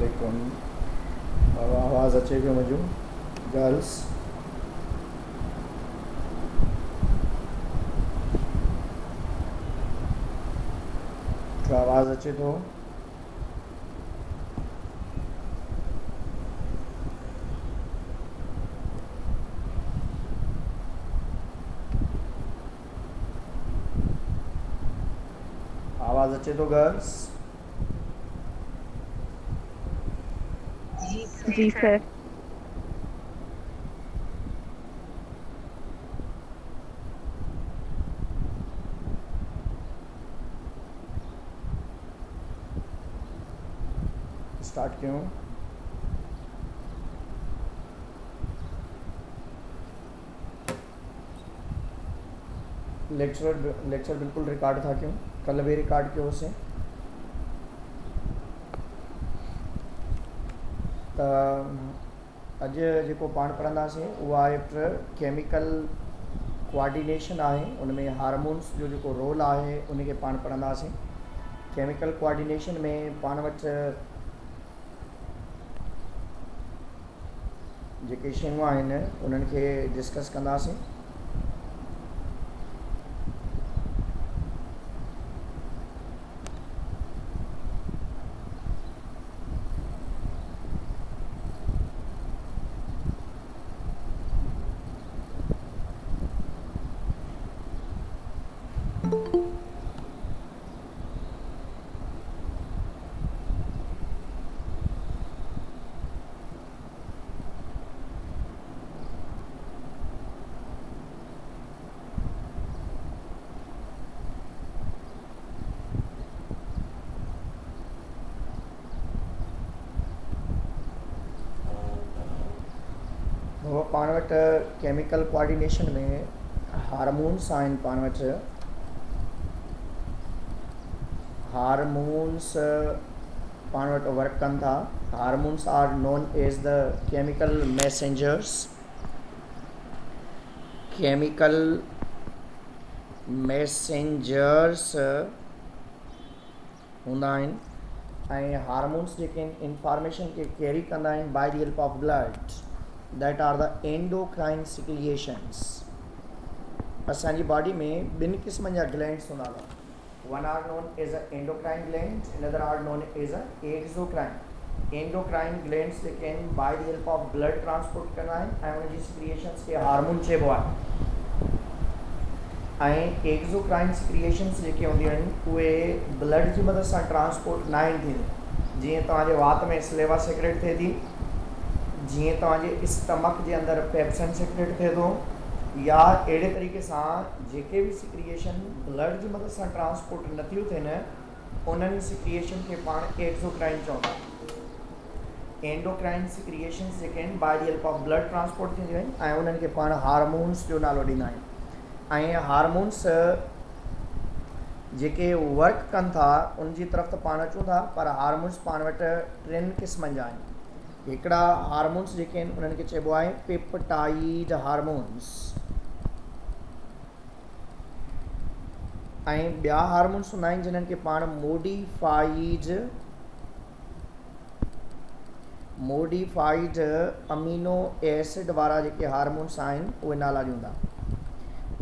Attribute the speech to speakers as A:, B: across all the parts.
A: अस्सलामुअलैकुम। आवाज़ अचे पियो मुंहिंजो गर्ल्स? जो आवाज़ अचे थो? आवाज़ अचे थो गर्ल्स?
B: जी सर।
A: स्टार्ट क्यों? लेक्चर बिल्कुल रिकॉर्ड था क्यों? कल भी रिकॉर्ड कयो हुओसीं त अॼु जेको पाण पढ़ंदासीं उहो आहे केमिकल कोऑर्डिनेशन आहे। उन में हार्मोन्स जो जेको रोल आहे उनखे पाण पढ़ंदासीं। केमिकल कोऑर्डिनेशन में पाण वटि जेके शयूं आहिनि उन्हनि खे डिस्कस कंदासीं। पाण वटि केमिकल कोऑर्डिनेशन में हार्मोन्स आहिनि। पाण वटि हार्मोन्स पाण वटि वर्क कनि था। Hormones are known as the chemical messengers. Chemical messengers हूंदा आहिनि ऐं हार्मोन्स जेके इंफॉर्मेशन खे कैरी कंदा आहिनि by the help of blood, that are the endocrine secretions. असांजी बॉडी में ॿिनि क़िस्मनि जा ग्लैंड्स हूंदा आहिनि। One are known as a endocrine gland, another are known as a exocrine. Endocrine glands जेके आहिनि by the help of blood transport कंदा आहिनि ऐं उनजी सिक्रिएशंस खे हार्मोन चइबो आहे। ऐं एक्सोक्राइन सिक्रिएशंस जेके हूंदियूं आहिनि उहे ब्लड जी मदद सां ट्रांसपोर्ट न आहिनि थींदियूं। जीअं तव्हांजे वात में स्लेवा सेक्रेट थिए थी, जीअं तव्हांजे स्टमक जे अंदरि पेप्सन सेक्रेट थिए थो, या अहिड़े तरीक़े सां जेके बि सिक्रिएशन ब्लड जी मदद सां ट्रांसपोर्ट नथियूं थियनि उन्हनि सिक्रिएशन खे पाण एक्सोक्राइन चवंदा आहियूं। एंडोक्राइन सिक्रिएशंस जेके आहिनि by the help of blood transport थींदियूं आहिनि ऐं उन्हनि खे पाण हार्मोन्स जो नालो ॾींदा आहियूं। ऐं हार्मोन्स जेके वर्क कनि था उनजी तरफ़ त पाण अचूं था, पर हार्मोन्स पाण वटि टिनि क़िस्मनि जा आहिनि। हिकिड़ा हार्मोन्स जेके आहिनि उन्हनि खे चइबो आहे पेप्टाइड हार्मोन्स, ऐं ॿिया हार्मोन्स हूंदा आहिनि जिन्हनि खे पाण मोडिफाइड अमीनो एसिड वारा जेके हार्मोन्स आहिनि उहे नाला ॾियूं था।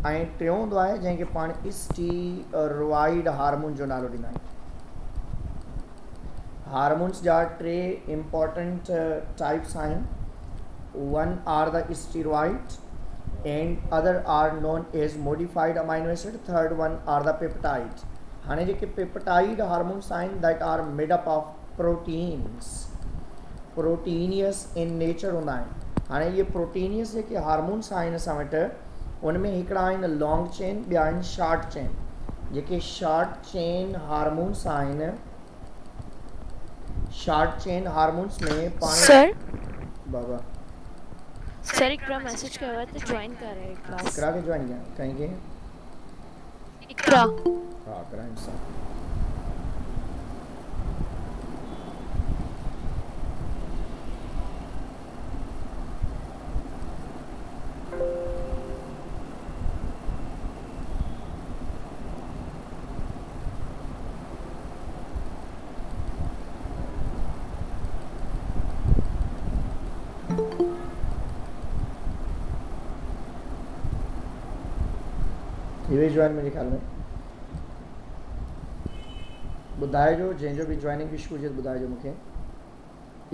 A: ऐं टियों हूंदो आहे जंहिंखे पाण स्टीरॉइड हार्मोन जो नालो ॾींदा आहियूं। हार्मोन्स जा टे इम्पॉर्टेंट टाइप्स आहिनि। One are the steroid and other are known as modified amino acid, third one are the peptide। हाणे जेके पेप्टाइड हार्मोन्स आहिनि that are made up of proteins, proteinous in nature हूंदा आहिनि। हाणे इहे प्रोटीनियस जेके hormones आहिनि असां वटि उनमें हिकिड़ा आहिनि लॉन्ग चेन, ॿिया आहिनि शॉर्ट चेन। जेके शॉर्ट चेन हार्मोन्स आहिनि, शॉर्ट चेन हार्मोन्स में पाण
B: सर
A: बाबा
B: सर हिकिड़ा मैसेज कयो आहे त जॉइन करे क्लास।
A: इकरा खे जॉइन कयां? कंहिंखे?
B: इकरा।
A: हा, कराइनि सां। इहे जॉइन मुंहिंजे ख़्याल में ॿुधाइजो, जंहिंजो बि जॉइनिंग इशू हुजे ॿुधाइजो मूंखे।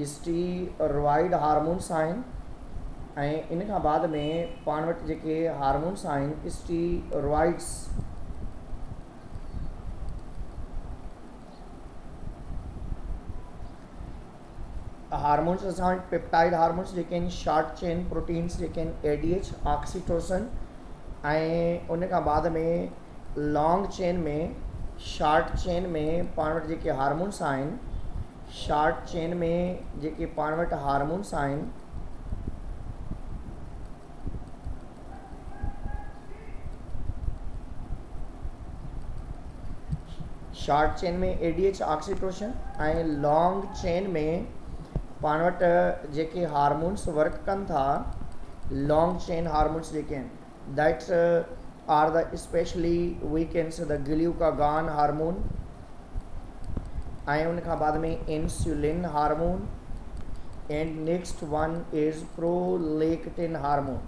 A: स्टीरॉइड हार्मोन्स आहिनि ऐं इन खां बाद में पाण वटि जेके हार्मोन्स आहिनि स्टीरॉइड्स हार्मोन्स असां वटि पेप्टाइड हार्मोन्स जेके आहिनि, शॉर्ट चेन प्रोटीन्स जेके आहिनि ADH, ऑक्सीटोसिन, ऐं उन खां बाद में लॉन्ग चेन में शॉर्ट चेन में पाण वटि जेके हार्मोन्स आहिनि, शॉर्ट चेन में जेके पाण वटि हार्मोन्स आहिनि शॉर्ट चेन में ADH, ऑक्सीटोसिन, ऐं लॉन्ग चेन में पाण वटि जेके हार्मोन्स वर्क कनि था, लॉन्ग चेन हार्मोन्स जेके आहिनि, that's are the specially we can say the glucagon hormone, ऐं उन खां बाद में insulin hormone, and next one is prolactin hormone.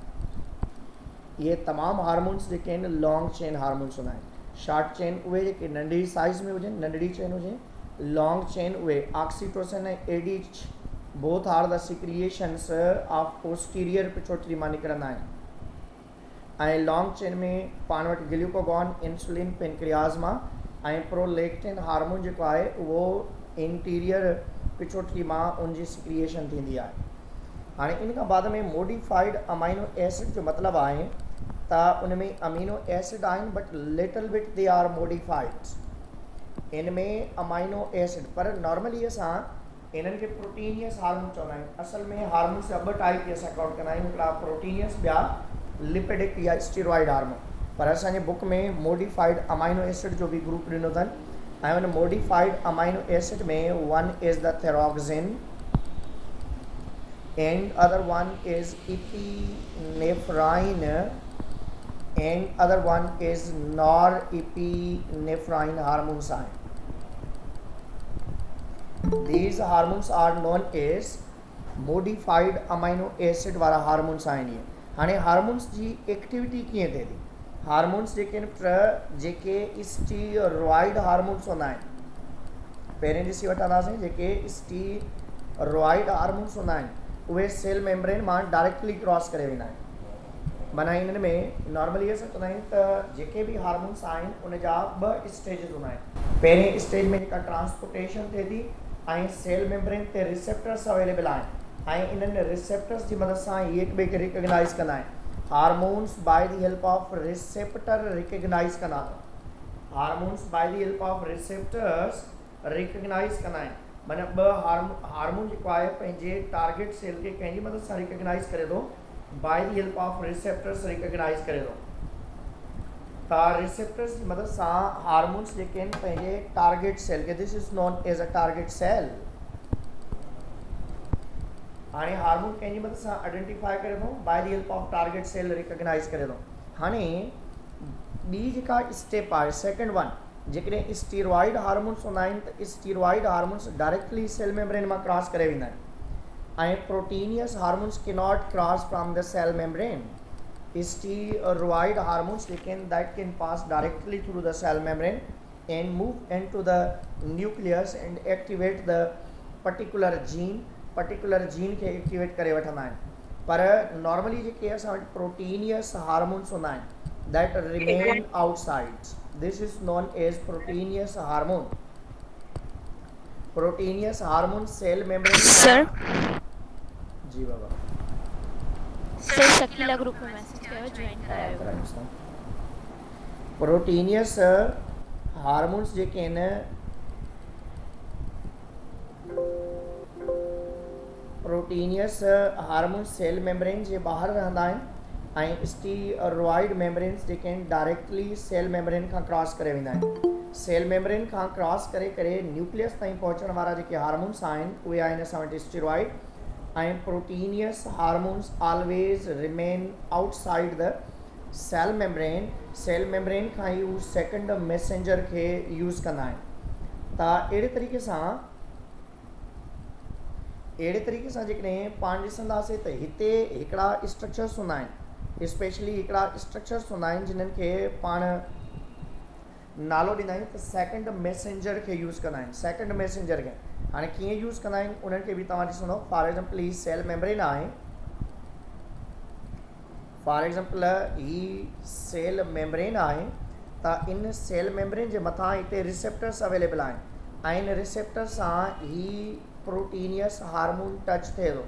A: ये तमामु हार्मोन्स जेके आहिनि लॉन्ग चेन हार्मोन्स हूंदा आहिनि। शॉर्ट चेन उहे जेके नंढड़ी साइज़ में हुजनि, नंढड़ी चेन हुजे, लॉन्ग चेन उहे ऑक्सीटोसिन ऐं ADH both are the secretions of posterior pituitary मां निकिरंदा आहिनि। ऐं लॉन्ग चेन में पाण वटि ग्लूकागॉन, इंसुलिन पेनक्रियाज़ मां, ऐं प्रोलैक्टिन हार्मोन जेको आहे उहो इंटीरियर पिट्यूटरी मां उनजी सिक्रिएशन थींदी आहे। हाणे इन खां बाद में मॉडिफाइड अमाइनो एसिड जो मतिलबु आहे त उन में अमीनो एसिड आहिनि but little bit they are modified. इन में अमाइनो एसिड, पर नॉर्मली असां इन्हनि खे प्रोटीनियस हार्मोन चवंदा आहियूं। असल में हार्मोन्स जा 2 टाइप की असां काउंट कंदा आहियूं, हिकिड़ा प्रोटीनियस, ॿिया लिपिडिक या स्टीरॉइड हार्मोन। पर असांजे बुक में मॉडिफाइड अमाइनो एसिड जो बि ग्रुप ॾिनो अथनि, ऐं उन मॉडिफाइड अमाइनो एसिड में one is the thyroxine and other one is epinephrine and other one is norepinephrine hormones आहिनि। These hormones are known as modified amino acid वारा हार्मोन्स आहिनि। ये हाणे हार्मोन्स जी एक्टिविटी कीअं थिए थी? हार्मोन्स जेके स्टीरॉइड हार्मोन्स हूंदा आहिनि, पहिरें ॾिसी वठंदासीं, जेके स्टीरॉइड हार्मोन्स हूंदा आहिनि उहे सेल मेम्ब्रेन मां डायरेक्टली क्रॉस करे वेंदा आहिनि। माना इन्हनि में नॉर्मली असां चवंदा आहियूं त जेके बि हार्मोन्स आहिनि उन जा 2 स्टेजिस हूंदा आहिनि। पहिरें स्टेज में जेका ट्रांसपोर्टेशन थिए थी ऐं सेल मेम्ब्रेन ते रिसेप्टर्स अवेलेबल आहिनि, ऐं इन्हनि रिसेप्टर्स जी मदद सां इहे हिक ॿिए खे रिकग्नाइज़ कंदा आहिनि। Hormones by the help of receptor recognise कंदा अथव। Hormones by the help of receptors recognise कंदा आहिनि। माना 2 हार्मोन जेको आहे पंहिंजे टारगेट सेल खे कंहिंजी मदद सां रिकग्नाइज़ करे थो, by the help of receptors recognise करे थो। त रिसेप्टर्स जी मदद सां हार्मोन्स जेके आहिनि पंहिंजे टारगेट सेल खे, this is known as a target cell, हाणे हार्मोन कंहिंजी मदद सां आइडेंटिफाई करे थो, by the help of target cell recognise करे थो। हाणे ॿी जेका स्टेप आहे, सेकेंड वन, जेकॾहिं स्टीरॉइड हार्मोन्स हूंदा आहिनि त steroid hormones directly cell membrane मां क्रॉस करे वेंदा आहिनि, ऐं प्रोटीनियस हार्मोन्स के not cross from the cell membrane. Steroid hormones that can pass directly through the cell membrane and move into the nucleus and activate the particular gene के activate करे वठंदा आहिनि। पर नॉर्मली जेके असां वटि प्रोटीनियस हार्मोन्स हूंदा आहिनि that remain outside, this is known as proteinous hormone। Proteinous hormone cell membrane.
B: Sir
A: ji बाबा,
B: सर शकीला ग्रुप में मैसेज कयो, ज्वाइन करायो।
A: प्रोटीनियस हार्मोन्स जेके आहिनि प्रोटीनियस हार्मोन्स सेल मेम्ब्रेन जे ॿाहिरि रहंदा आहिनि, ऐं स्टीरॉइड मेम्ब्रेन्स जेके आहिनि डायरेक्टली सेल मेम्ब्रेन खां क्रॉस करे वेंदा आहिनि। सेल मेम्ब्रेन खां क्रॉस करे करे न्यूक्लियस ताईं पहुचण वारा जेके हार्मोन्स आहिनि उहे आहिनि असां वटि स्टीरॉइड, ऐं proteinaceous hormones always remain outside the cell membrane. Cell membrane खां ई हू सेकेंड मैसेंजर खे यूज़ कंदा आहिनि। त अहिड़े तरीक़े सां जेकॾहिं पाण ॾिसंदासीं त हिते हिकिड़ा स्ट्रक्चर्स हूंदा आहिनि, स्पेशली हिकिड़ा स्ट्रक्चर्स हूंदा आहिनि जिन्हनि खे पाण नालो ॾींदा आहियूं त सेकेंड मैसेंजर खे यूज़ कंदा आहिनि। सेकेंड मैसेंजर खे हाणे कीअं यूज़ कंदा आहिनि उन्हनि खे बि तव्हां ॾिसंदो। फॉर एग्ज़ाम्पल ही सेल मेम्ब्रेन आहे, फॉर एग्ज़ाम्पल ही सेल मेम्ब्रेन आहे, त इन सेल मेम्ब्रेन जे मथां हिते रिसेप्टर्स अवेलेबल आहिनि ऐं इन रिसेप्टर सां ही प्रोटीनियस हार्मोन टच थिए थो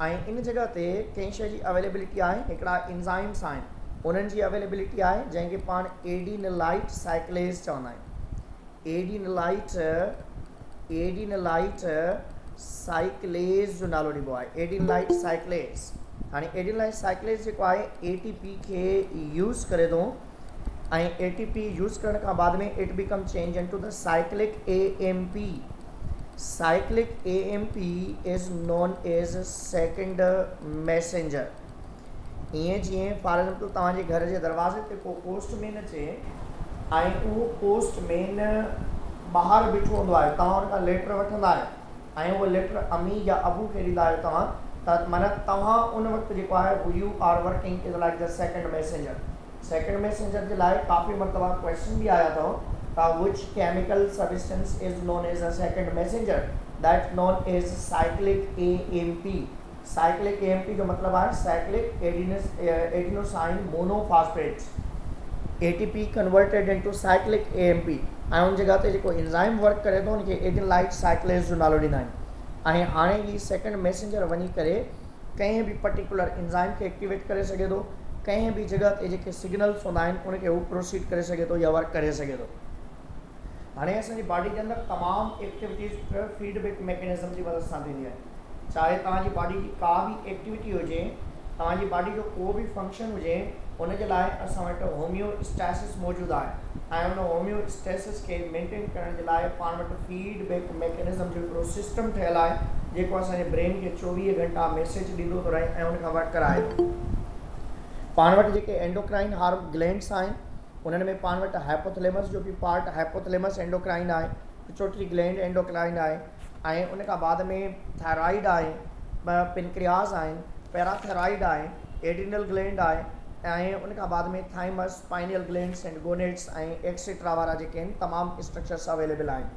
A: ऐं इन जॻह ते कंहिं शइ जी अवेलेबिलिटी आहे, हिकिड़ा इंज़ाइम्स आहिनि उन्हनि जी अवेलेबिलिटी आहे जंहिंखे पाण एडिनलाइट साइक्लेज़ चवंदा आहियूं। एडिनलाइट साइक्लेज़ जो नालो ॾिबो आहे, एडिनलाइट साइक्लेज़। हाणे एडिनलाइट साइक्लेज़ जेको आहे ATP खे यूज़ करे थो ऐं ATP यूज़ करण खां बाद में it become change into the cyclic AMP। Cyclic AMP is known as second messenger। ईअं जीअं फॉर एग्जाम्पल तव्हांजे घर जे दरवाज़े ते को पोस्टमैन अचे ऐं उहो पोस्टमैन ॿाहिरि बीठो हूंदो आहे, तव्हां हुन खां लेटर वठंदा आहियो ऐं उहो लेटर अमी या अबू खे ॾींदा आहियो तव्हां, त माना तव्हां उन वक़्तु जेको आहे you are working is like the second messenger. Second messenger जे लाइ काफ़ी मरतबा क्वेश्चन भी आया अथव which chemical substance is known as a second messenger, that known as cyclic AMP। cyclic AMP जो मतलब है cyclic adenosine monophosphate, ATP converted into cyclic AMP ऐं उन जगह ते जेको एंजाइम वर्क करे थो उनखे एडिनलाइट साइक्लेज़ जो नालो ॾींदा आहिनि ऐं हाणे ही सेकेंड मैसेंजर वञी करे कंहिं बि पर्टिकुलर एंजाइम खे एक्टिवेट करे सघे थो, कंहिं बि जगह ते जेके सिग्नल्स हूंदा आहिनि उनखे हू प्रोसीड करे सघे थो या वर्क करे सघे थो। हाणे असांजी बॉडी जे अंदरि तमामु एक्टिविटीज़ फीडबैक मैकेनिज़म जी मदद सां थींदी आहे। चाहे तव्हांजी बॉडी जी का बि एक्टिविटी हुजे, तव्हांजी बॉडी जो को बि फंक्शन हुजे, उनजे लाइ असां वटि होम्योस्टैसिस मौजूदु आहे ऐं उन होम्योस्टैसिस खे मेंटेन करण जे लाइ पाण वटि फीडबैक मैकेनिज़म जो हिकिड़ो सिस्टम ठहियलु आहे जेको असांजे ब्रेन खे 24 घंटा मैसेज ॾींदो थो रहे ऐं उनखां वर्क कराए थो। पाण वटि जेके एंडोक्राइन ग्लैंड्स आहिनि उन्हनि में पाण वटि हाइपोथैलेमस जो बि पार्ट, हाइपोथैलेमस एंडोक्राइन आहे, पिट्यूटरी ग्लैंड एंडोक्राइन आहे ऐं उन खां बाद में थायराइड आहे, पिनक्रियास आहिनि, पैराथायराइड आहे, एड्रिनल ग्लैंड आहे ऐं उन खां बाद में thymus, spinal glands and gonads ऐं एक्सेट्रा वारा जेके आहिनि तमामु स्ट्रक्चर्स अवेलेबल आहिनि।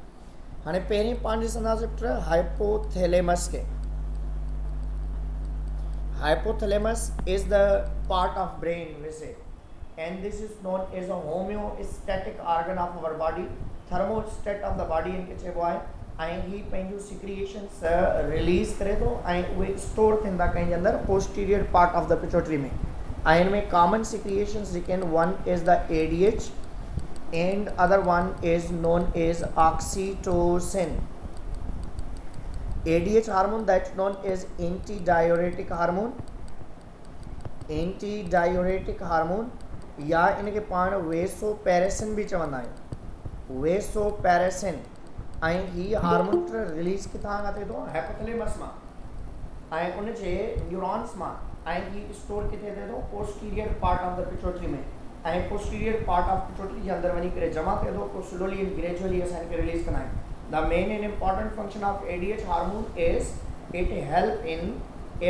A: हाणे पहिरीं पाण ॾिसंदासीं हाइपोथैलेमस खे। Hypothalamus is the part of brain वैसे, and this is known as a homeostatic organ of our body, thermostat of the body इनके चइबो आहे ऐं ही पंहिंजूं सिक्रिएशंस रिलीज़ करे थो ऐं उहे स्टोर थींदा कंहिंजे अंदरि posterior part of the pituitary में ऐं हिन में कॉमन सिक्रिएशंस जेके आहिनि, one is the ADH and other one is known as oxytocin। ADH hormone that's known as antidiuretic hormone या इनके पाण वेसोपैरेसिन भी चवंदा आहियूं, वेसोपैरेसिन ऐं ही हार्मोन रिलीज़ किथां खां थिए थो, हाइपोथैलेमस मां ऐं उन जे न्यूरॉन्स मां ऐं ही स्टोर किथे थिए थो, posterior part of the pituitary में ऐं पोस्टीरियर पार्ट ऑफ पिट्यूटरी जे अंदरि वञी करे जमा थिए थो, पोइ स्लोली एंड ग्रेजुअली असां इनखे रिलीज़ कंदा आहियूं। The main and important function of ADH hormone is it help in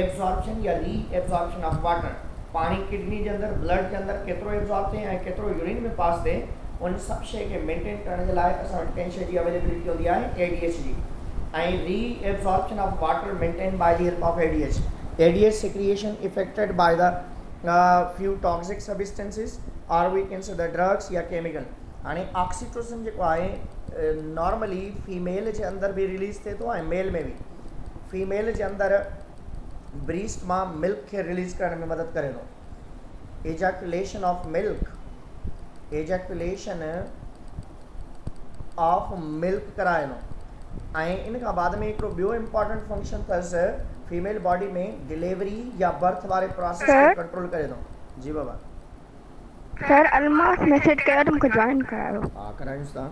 A: absorption या री absorption of water. Pani kidney के अंदर, ब्लड के अंदर केतिरो एब्जॉर्ब थे ऐं केतिरो यूरिन में पास थे, उन सब शइ खे मेंटेन करण जे लाइ असां वटि कंहिं शइ जी अवेलेबिलिटी हूंदी आहे ADH जी ऐं reabsorption of water maintain by the help of ADH। ADH secretion affected by the few toxic substances or we can say the drugs या chemical। हाणे ऑक्सीटोसिन जेको आहे नॉर्मली फीमेल जे अंदर भी रिलीज़ थिए थो ऐं मेल में भी। फीमेल जे अंदर ब्रीस्ट मां मिल्क खे रिलीज़ करण में मदद करे थो, ejaculation of milk, ejaculation of milk कराए थो ऐं इन खां बाद में हिकिड़ो ॿियो इम्पॉर्टेंट फंक्शन अथसि फीमेल बॉडी में, डिलीवरी या बर्थ वारे प्रोसेस खे कंट्रोल करे थो। जी बाबा
C: सर अलमास मैसेज कयो त मूंखे जॉइन करायो।
A: हा करायूंसि था।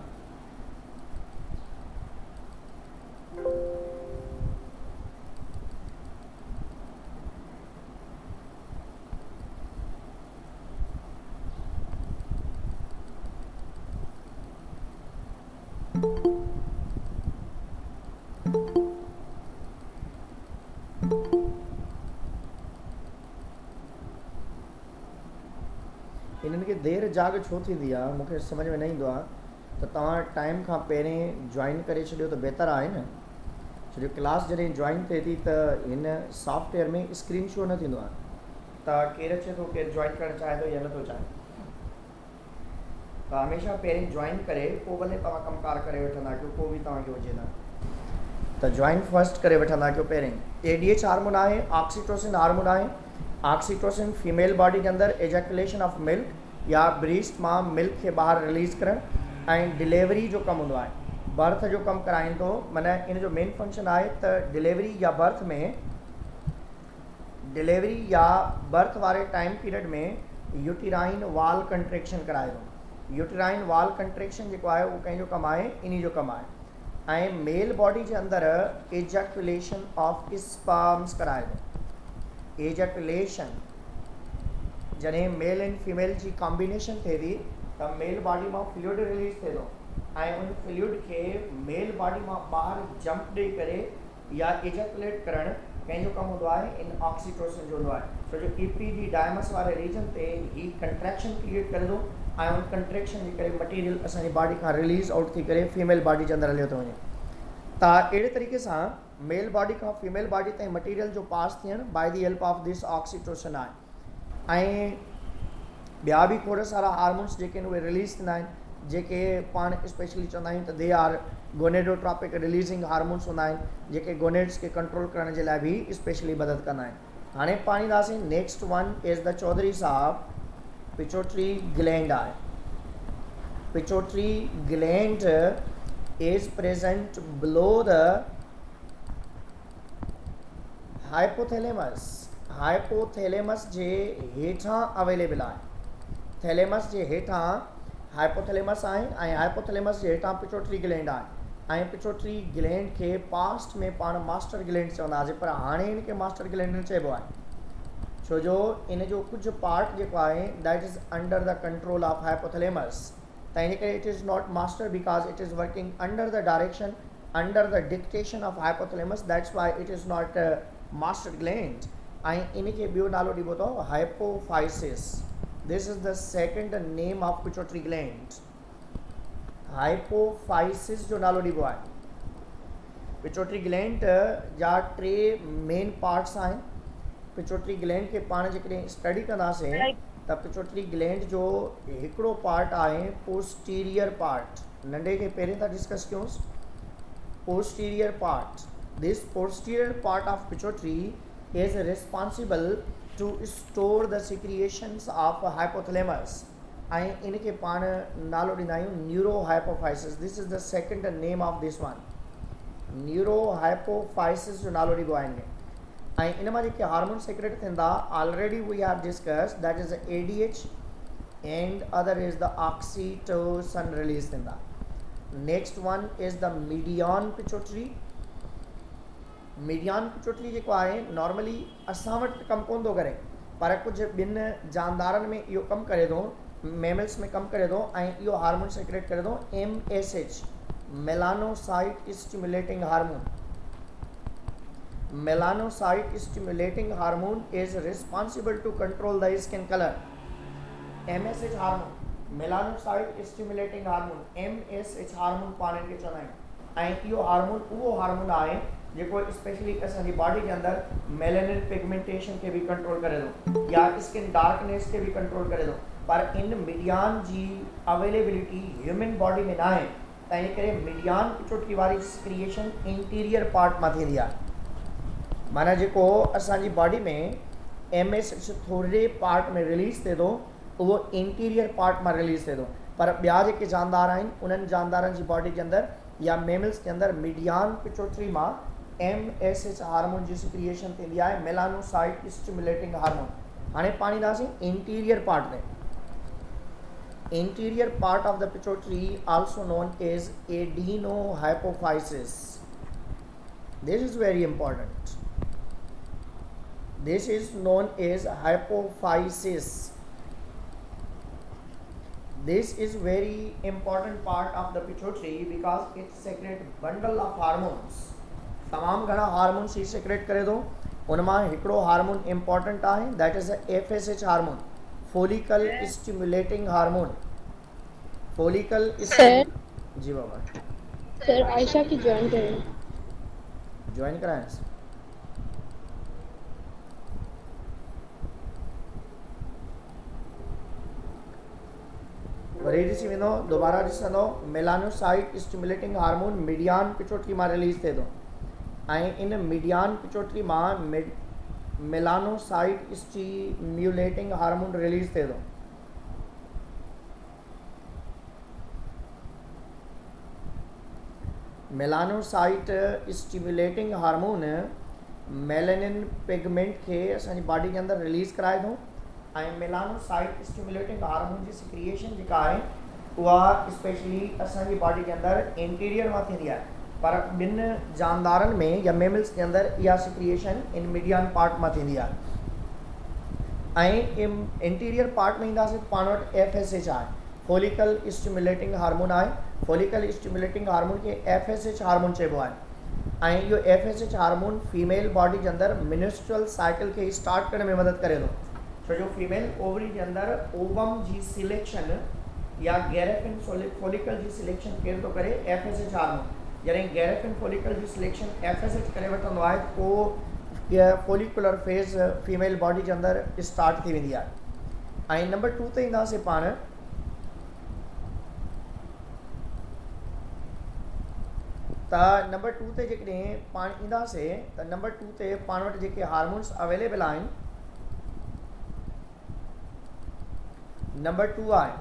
A: इन्हनि खे देरि जाग छो थींदी आहे मूंखे सम्झ में न ईंदो आहे त तव्हां टाइम खां पहिरें जॉइन करे छॾियो त बहितर आहे न। छो जो क्लास जॾहिं जॉइन थिए थी त हिन सॉफ्टवेयर में स्क्रीन शो न थींदो आहे त केरु अचे थो केरु जॉइन करणु चाहे थो या नथो चाहे। त हमेशह पहिरीं जॉइन करे पोइ भले तव्हां कमकार करे वठंदा कयो, को बि तव्हांखे हुजे न त जॉइन फर्स्ट करे वठंदा कयो। पहिरें ADH हार्मोन आहे, ऑक्सीटोसिन हार्मोन आहे। ऑक्सीटोसिन फीमेल बॉडी के अंदर एजैकुलेशन ऑफ मिल्क या ब्रीस्ट मां मिल्क के ॿाहिरि रिलीज़ करणु ऐं डिलीवरी जो कमु हूंदो आहे, बर्थ जो कमु कराईंदो। माना इन जो मेन फंक्शन आहे त डिलीवरी या बर्थ में डिलीवरी या बर्थ वारे टाइम पीरियड में यूटिराइन वाल कंट्रेक्शन कराए थो। यूटिराइन वाल कंट्रेक्शन जेको आहे उहो कंहिंजो कमु आहे, इन जो कमु आहे। ऐं मेल बॉडी जे अंदरि एजैकुलेशन ऑफ स्पर्म्स कराए थो। एजैकुलेशन जॾहिं मेल एंड फीमेल जी कॉम्बिनेशन थिए थी त मेल बॉडी मां फ्लूइड रिलीज़ थिए थो ऐं उन फ्लूइड खे मेल बॉडी मां ॿाहिरि जंप ॾेई करे या एजैकुलेट करणु कंहिंजो कमु हूंदो आहे, इन ऑक्सीटोसिन जो हूंदो आहे। छो जो EPD वारे रीजन ते ही कंट्रैक्शन क्रिएट करे थो ऐं उन कंट्रैक्शन जे करे मटीरियल असांजी बॉडी खां रिलीज़ आउट थी करे फीमेल बॉडी जे अंदरि हलियो थो वञे। त अहिड़े तरीक़े सां मेल बॉडी खां फीमेल बॉडी ताईं मटीरियल जो पास थियणु by the help of this oxytocin आहे। ऐं ॿिया बि खोड़ सारा हार्मोन्स जेके आहिनि उहे रिलीज़ थींदा आहिनि, जेके पाण स्पेशली चवंदा आहियूं त they are gonadotropic releasing hormones हूंदा आहिनि जेके गोनेड्स खे कंट्रोल करण जे लाइ बि स्पेशली मदद कंदा आहिनि। हाणे पाण ईंदासीं next one is the Chaudhary साहब पिचोटरी ग्लैंड आहे। Pituitary gland is present below the hypothalamus। Hypothalamus जे हेठां अवेलेबल आहे। थैलेमस जे हेठां हाइपोथैलेमस आहे ऐं हाइपोथैलेमस जे हेठां पिचोटरी ग्लैंड आहे। ऐं पिचोटरी ग्लैंड खे पास्ट में पाण मास्टर ग्लैंड चवंदा हुआसीं, पर हाणे इनखे मास्टर ग्लैंड न चइबो आहे छो जो इन जो कुझु पार्ट जेको आहे that is under the control of hypothalamus. त इन करे it is not master because it is working under the direction under the dictation of hypothalamus, that's why it is not master gland. ऐं इनखे ॿियो नालो ॾिबो अथव hypophysis. This is the second name of pituitary gland. Hypophysis जो नालो ॾिबो आहे। पिचोटरी ग्लैंड जा 3 मेन पार्ट्स आहिनि। पिचोटरी ग्लैंड खे पाण जेकॾहिं स्टडी कंदासीं त पिचोटरी ग्लैंड जो हिकिड़ो पार्ट आहे पोस्टीरियर पार्ट। नंढे खे पहिरें था डिस्कस कयूंसि। Posterior part, this posterior part of pituitary is responsible to store the secretions of hypothalamus ऐं इनखे पाण नालो ॾींदा आहियूं neurohypophysis. This is the second name of this one. Neurohypophysis जो नालो ॾिबो आहे इनखे। ऐं इन मां जेके हार्मोन सेक्रेट थींदा already we have discuss that is ADH and other is the oxytocin release थींदा। Next one is the median pituitary. Median pituitary जेको आहे नॉर्मली असां वटि कमु कोन थो करे, पर कुझु ॿिनि जानदारनि में इहो कमु करे थो, मेमल्स में कमु करे थो ऐं इहो हार्मोन सेक्रेट करे थो MSH, melanocyte stimulating hormone. Melanocyte stimulating hormone is responsible to control the skin colour. MSH hormone, melanocyte stimulating hormone, MSH hormone पाण खे चवंदा आहियूं। ऐं इहो हार्मोन उहो हार्मोन आहे जेको स्पेशली असांजी बॉडी के अंदरि मेलेनिन पिगमेंटेशन के भी कंट्रोल करे थो या स्किन डार्कनेस के भी कंट्रोल करे थो, पर इन मीडियन जी अवेलेबिलिटी ह्यूमन बॉडी में न आहे। त इन करे मीडियन पिचोटरी वारी क्रिएशन इंटीरियर पार्ट मां थींदी आहे। माना जेको असांजी बॉडी में MSH थोरे पार्ट में रिलीज़ थिए थो उहो इंटीरियर पार्ट मां रिलीज़ थिए थो, पर ॿिया जेके जानदार आहिनि उन्हनि जानदारनि जी बॉडी के अंदरि या मेमल्स के अंदरि मीडियन पिचोटरी मां MSH हार्मोन जी सिक्रिएशन थींदी आहे, मेलानोसाइट स्टिमुलेटिंग हार्मोन। हाणे पाण ईंदासीं इंटीरियर पार्ट ते। Anterior part of the pituitary also known as adenohypophysis. This is very important. This is known as hypophysis. This is very important part of the pituitary because it secretes bundle of hormones। तमाम घणा hormones ही secret करे थो। उन मां हिकिड़ो hormone important आहे that is FSH hormone, follicle stimulating hormone. Follicle
B: sir
A: ji बाबा
B: सर आयशा की ज्वाइन करें।
A: ज्वाइन कराएं। वरी ॾिसी वेंदो दोबारा ॾिसंदो मेलानोसाइट स्टिमुलेटिंग हार्मोन मीडियान पिट्यूटरी मां रिलीज़ थिए थो ऐं इन मीडियान पिट्यूटरी मां मेलानोसाइट स्टिमुलेटिंग हार्मोन रिलीज़ थिए थो। Melanocyte stimulating hormone melanin pigment के असांजी बॉडी के अंदर रिलीज़ कराए थो ऐं मेलानोसाइट स्टिमुलेटिंग हार्मोन जी सिक्रिएशन जेका आहे उहा स्पेशली असांजी बॉडी के अंदर इंटीरियर मां थींदी आहे पर ॿिनि जानदारनि में या मेमल्स के अंदर इहा सिक्रिएशन इन मीडियन पार्ट मां थींदी आहे ऐं इंटीरियर पार्ट में ईंदासीं त पाण वटि FSH आहे फोलिकल स्टिमुलेटिंग हार्मोन आहे। फोलिकल स्टिमुलेटिंग हार्मोन के FSH हार्मोन चइबो आहे ऐं इहो FSH हार्मोन फीमेल बॉडी के अंदर मिनिस्ट्रुअल साइकिल के स्टार्ट करण में मदद करे थो छो जो फीमेल ओवरी के अंदर ओवम जी सिलेक्शन या गैरेफिन फोलिकल जी सिलेक्शन केर थो करे FSH हार्मोन। जॾहिं गैरेफिन फोलिकल जी सिलेक्शन FSH करे वठंदो आहे त पोइ फोलिकुलर फेज़ फीमेल बॉडी के अंदर स्टार्ट थी वेंदी आहे। ऐं नंबर 2 ते ईंदासीं पाण त नंबर 2 ते जेकॾहिं पाण ईंदासीं त नंबर 2 ते पाण वटि जेके हार्मोन्स अवेलेबल आहिनि नंबर 2 आहे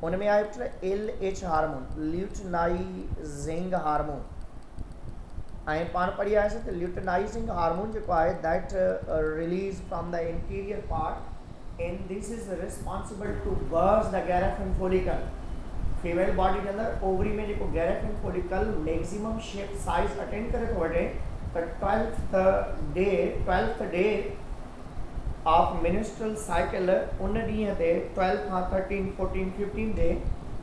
A: उन में आहे LH हार्मोन ल्यूटिनाइजिंग हार्मोन ऐं पाण पढ़ी आयासीं त ल्यूटिनाइजिंग हार्मोन जेको आहे that release from the anterior part and this is responsible to burst the Graafian follicle. Female body के अंदर ओवरी में जो Graafian follicle maximum shape size attend करे तो वठे त 12th day of minstrel cycle उन ॾींहं ते 12 खां 13 14 15 डे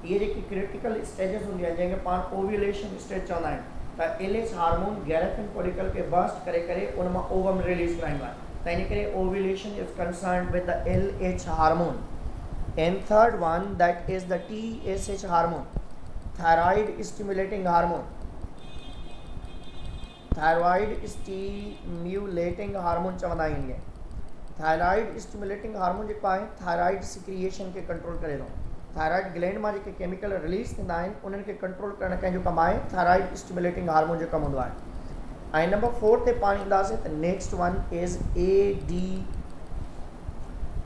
A: ये जेकी क्रिटिकल स्टेजेस हूंदी आहे जंहिंखे पाण ओव्यूलेशन स्टेज चवंदा आहिनि त LH हार्मोन गैरेफिन फोलिकल के बर्स्ट करे उन मां ओवम रिलीज कराईंदो आहे त इन करे ovulation is concerned with the LH hormone. And third one that is the TSH hormone, thyroid stimulating hormone। thyroid stimulating hormone चवंदा आहिनि इहे। थायराइड स्टिमुलेटिंग हार्मोन जेको आहे थायराइड सिक्रिएशन के कंट्रोल करे थो। थायराइड ग्लैंड मां जेके केमिकल रिलीज़ थींदा आहिनि उन्हनि खे कंट्रोल करण कंहिंजो कमु आहे थायराइड स्टिमुलेटिंग हार्मोन जो कमु हूंदो आहे। ऐं नंबर 4 ते पाण ईंदासीं त next one is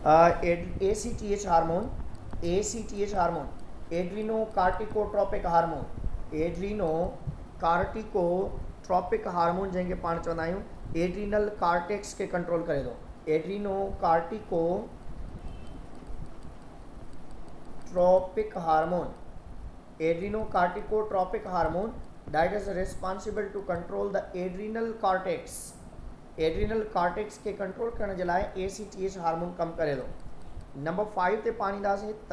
A: ACTH hormone. ACTH hormone adrenocorticotropic hormone. Adrenocorticotropic hormone जंहिंखे पाण चवंदा आहियूं एड्रीनल कार्टेक्स के कंट्रोल करे थो। Adrenocorticotropic hormone adrenocorticotropic hormone that is responsible to control the adrenal cortex. Adrenal cortex के control करण जे लाइ ACTH हार्मोन कमु करे थो। नंबर 5 ते पाण ईंदासीं त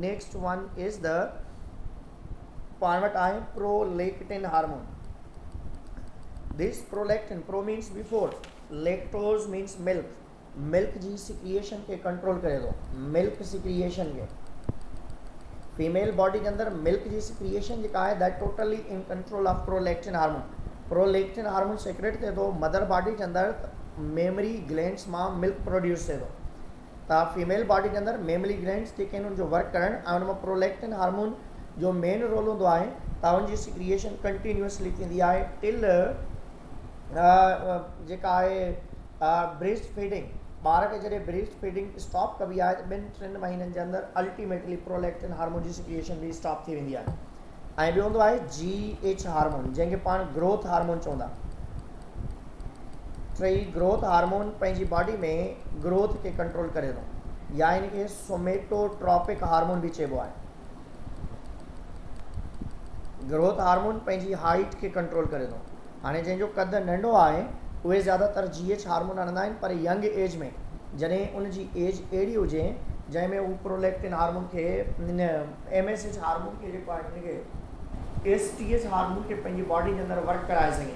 A: नेक्स्ट वन इज़ द पाण वटि आहे prolactin hormone. This prolactin pro means before lactose means milk milk जी सिक्रिएशन के कंट्रोल करे थो। मिल्क सिक्रिएशन के फीमेल बॉडी के अंदर मिल्क जी सिक्रिएशन जेका आहे that totally in control of prolactin hormone. Prolactin hormone secrete थिए थो मदर बॉडी के अंदर मेमरी ग्लैंड्स मां मिल्क प्रोड्यूस थिए थो त फीमेल बॉडी के अंदर मेमरी ग्लैंड्स जेके आहिनि उनजो वर्क करणु ऐं उन मां प्रोलैक्टिन हार्मोन जो मेन रोल हूंदो आहे त उनजी सिक्रिएशन कंटिन्यूअसली थींदी आहे टिल जेका आहे ब्रेस्ट फीडिंग। ॿार खे जॾहिं ब्रेस्ट फीडिंग स्टॉप कबी आहे त 2-3 महीननि जे अंदर अल्टीमेटली प्रोलैक्टिन हार्मोन जी सिक्रिएशन बि स्टॉप थी वेंदी आहे। ऐं ॿियो हूंदो आहे GH हार्मोन जंहिंखे पाण ग्रोथ हार्मोन चवंदा। टई ग्रोथ हार्मोन पंहिंजी बॉडी में ग्रोथ के कंट्रोल करे थो या इनखे सोमेटोट्रॉपिक हार्मोन भी चइबो आहे। ग्रोथ हार्मोन पंहिंजी हाइट के कंट्रोल करे थो। हाणे जंहिंजो कद नंढो आहे उहे ज़्यादातर GH हार्मोन हणंदा आहिनि पर यंग एज में जॾहिं उनजी एज अहिड़ी हुजे जंहिंमें हू प्रोलैक्टिन हार्मोन के MSH हार्मोन के जेको आहे इनखे STH हार्मोन के पंहिंजी बॉडी के अंदर वर्क कराए सघे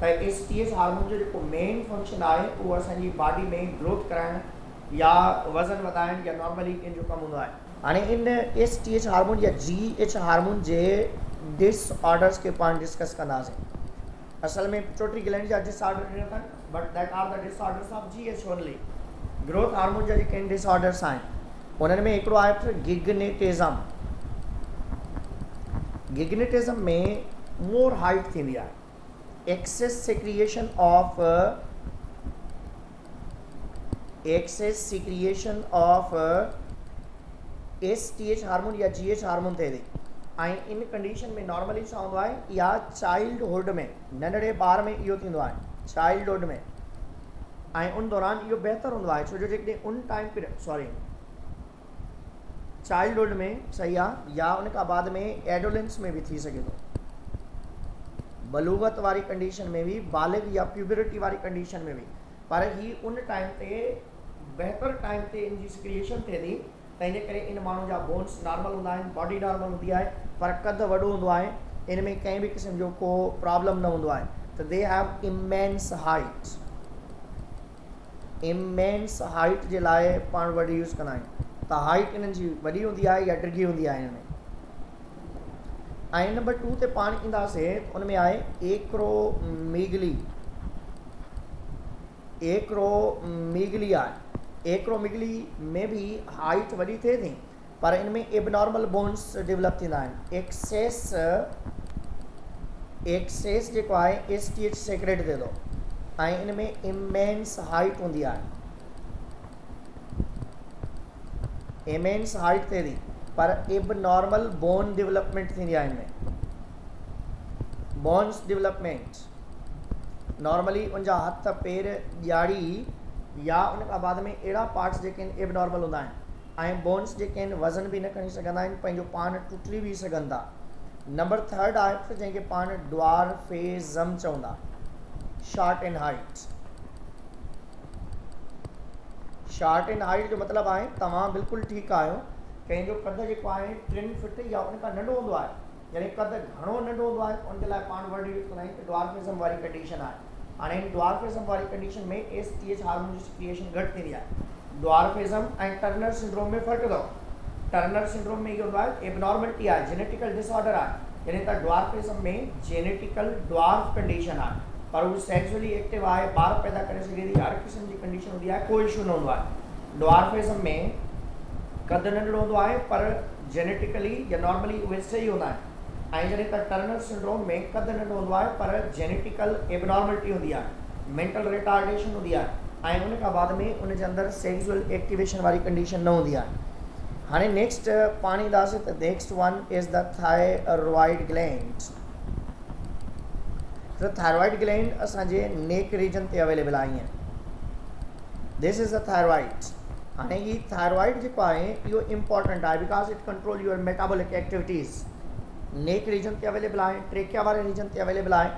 A: त STH हार्मोन जो जेको मेन फंक्शन आहे उहो असांजी बॉडी में ग्रोथ कराइणु या वज़न वधाइण या नॉर्मली इन जो कमु हूंदो आहे। हाणे इन STH हार्मोन या GH हार्मोन जे डिसऑर्डर्स के पाण डिस्कस कंदासीं। असल में पिट्यूटरी ग्लैंड जा डिसऑर्डर ॾिना अथनि, but that are the disorders of GH only. Growth hormone जा जेके डिसऑर्डर्स आहिनि उन्हनि में हिकिड़ो आहे गिगनेटिज़म। गिगनेटिज़म में मोर हाइट थींदी आहे, access secretion of STH hormone या GH हार्मोन थिए थी। ऐं इन कंडीशन में नॉर्मली छा हूंदो आहे, या चाइल्डहुड में नंढड़े ॿार में इहो थींदो आहे, चाइल्डहुड में, ऐं उन दौरान इहो बहितर हूंदो आहे छो जो जेकॾहिं उन टाइम पीरियड चाइल्डहुड में सही आहे, या उन खां बाद में एडोलेंस में भी थी सघे थो, बलूगत वारी कंडीशन में भी, बालिग या प्यूबरिटी वारी कंडीशन में भी। पर ही उन टाइम ते बहितर टाइम ते इन जी सिक्रिएशन थिए थी, तंहिंजे करे इन माण्हू जा बोन्स नॉर्मल हूंदा आहिनि, बॉडी नॉर्मल हूंदी आहे, पर कद वॾो हूंदो आहे, इन में कंहिं बि क़िस्म जो को प्रॉब्लम न हूंदो आहे। त they have immense height. Immense height जे लाइ पाण वर्ड यूज़ कंदा आहियूं, त हाइट इन्हनि जी वॾी हूंदी आहे या डिघी हूंदी आहे इन्हनि में। ऐं नंबर 2 ते पाण ईंदासीं, उन में आहे एक्रोमीगली। एक्रोमीगली आहे, एक्रोमीगली में भी हाइट वॾी थिए थी, पर इन में एबनॉर्मल बोन्स डेवलप थींदा आहिनि। एक्सेस जेको आहे STH सेक्रेट थिए थो, ऐं इन में इमेंस हाइट हूंदी आहे, इमेंस हाइट थिए थी, पर एबनॉर्मल बोन डेवलपमेंट थींदी आहे। इनमें बोन्स डेवलपमेंट नॉर्मली उनजा हथ पेर ॼाड़ी या उन खां बाद में अहिड़ा पार्ट्स जेके आहिनि एबनॉर्मल हूंदा आहिनि, ऐं बोन्स जेके आहिनि वज़न बि न खणी सघंदा आहिनि, पंहिंजो पाण टुटी बि सघनि था। नंबर 3 आहे जंहिंखे पाण ड्वार्फिज़म चवंदा, short in height. Short in height जो मतिलबु आहे तव्हां बिल्कुलु ठीकु आहियो, कंहिंजो कद जेको आहे 3 फीट या उन खां नंढो हूंदो आहे, यानी कद घणो नंढो हूंदो आहे, उनजे लाइ पाण वर्ड यूज़ कंदा आहियूं ड्वार्फिज़म वारी कंडीशन आहे। हाणे ड्वार्फिज़म वारी कंडीशन में STH हार्मोन जी सिक्रिएशन घटि थींदी आहे। ड्वार्फिज़म ऐं टर्नर सिंड्रोम में फ़र्क़ु अथव। टर्नर सिंड्रोम में इहो हूंदो आहे एबनॉर्मलिटी आहे, जेनेटिकल डिसऑर्डर आहे, यानी त ड्वार्फिज़म में जेनेटिकल ड्वार्फ कंडीशन आहे, पर उहो सेक्सुअली एक्टिव आहे, ॿार पैदा करे सघे थी, हर क़िस्म जी कंडीशन हूंदी आहे, कोई इशू न हूंदो आहे। ड्वार्फिज़म में कद नंढड़ो हूंदो आहे, पर जेनेटिकली या नॉर्मली उहे सही हूंदा आहिनि। ऐं जॾहिं त टर्नर सिंड्रोम में कद नंढो हूंदो आहे, पर जेनेटिकल एबनॉर्मलिटी हूंदी आहे, मेंटल रिटार्डेशन हूंदी आहे, ऐं उन खां बाद में उन जे अंदरि सेक्सुअल एक्टिवेशन वारी कंडीशन न हूंदी आहे। हाणे नेक्स्ट पाण ईंदासीं त next one is the thyroid gland. त थायरॉइड ग्लैंड असांजे नेक रीजन ते अवेलेबल आहे। This is the thyroid. हाणे ही थायरॉइड जेको आहे इहो इम्पॉर्टेंट आहे, because it control your metabolic activities. Neck region ते अवेलेबल आहे, ट्रेकिया वारे रीजन ते अवेलेबल आहे।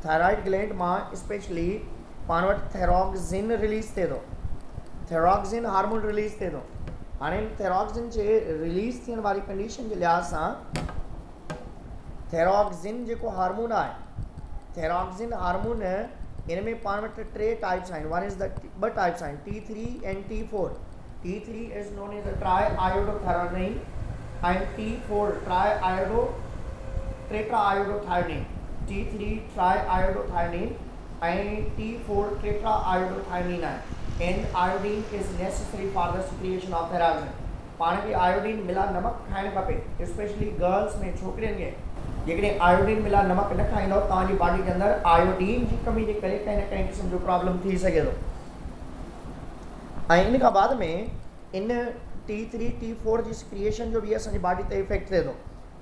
A: थायरॉइड ग्लैंड मां स्पेशली पाण वटि थायरॉक्सिन रिलीज़ थिए थो, थायरॉक्सिन हार्मोन रिलीज़ थिए थो। हाणे थायरॉक्सिन जे रिलीज़ थियण वारी कंडीशन जे लिहाज़ सां थायरॉक्सिन जेको हार्मोन आहे, थायरॉक्सिन हार्मोन इन में पाण वटि 3 टाइप्स आहिनि। वन इज़ द 2 टाइप्स आहिनि, T3 and T4। T3 is known as the triiodothyronine and T4 tri iodo tetra iodothyronine. T3 triiodothyronine and T4 tetra iodothiamine है। and iodine is necessary for the secretion of thyroxine। पाण खे iodine मिला नमक खाइणु खपे, specially girls में, छोकिरियुनि खे। जेकॾहिं आयोडीन मिला नमक न खाईंदव तव्हांजी बॉडी जे अंदरि आयोडीन जी कमी जे करे कंहिं न कंहिं क़िस्म जो प्रॉब्लम थी सघे थो। ऐं इन खां बाद में इन T3 T4 जी सिक्रिएशन जो बि असांजी बॉडी ते इफेक्ट थिए थो।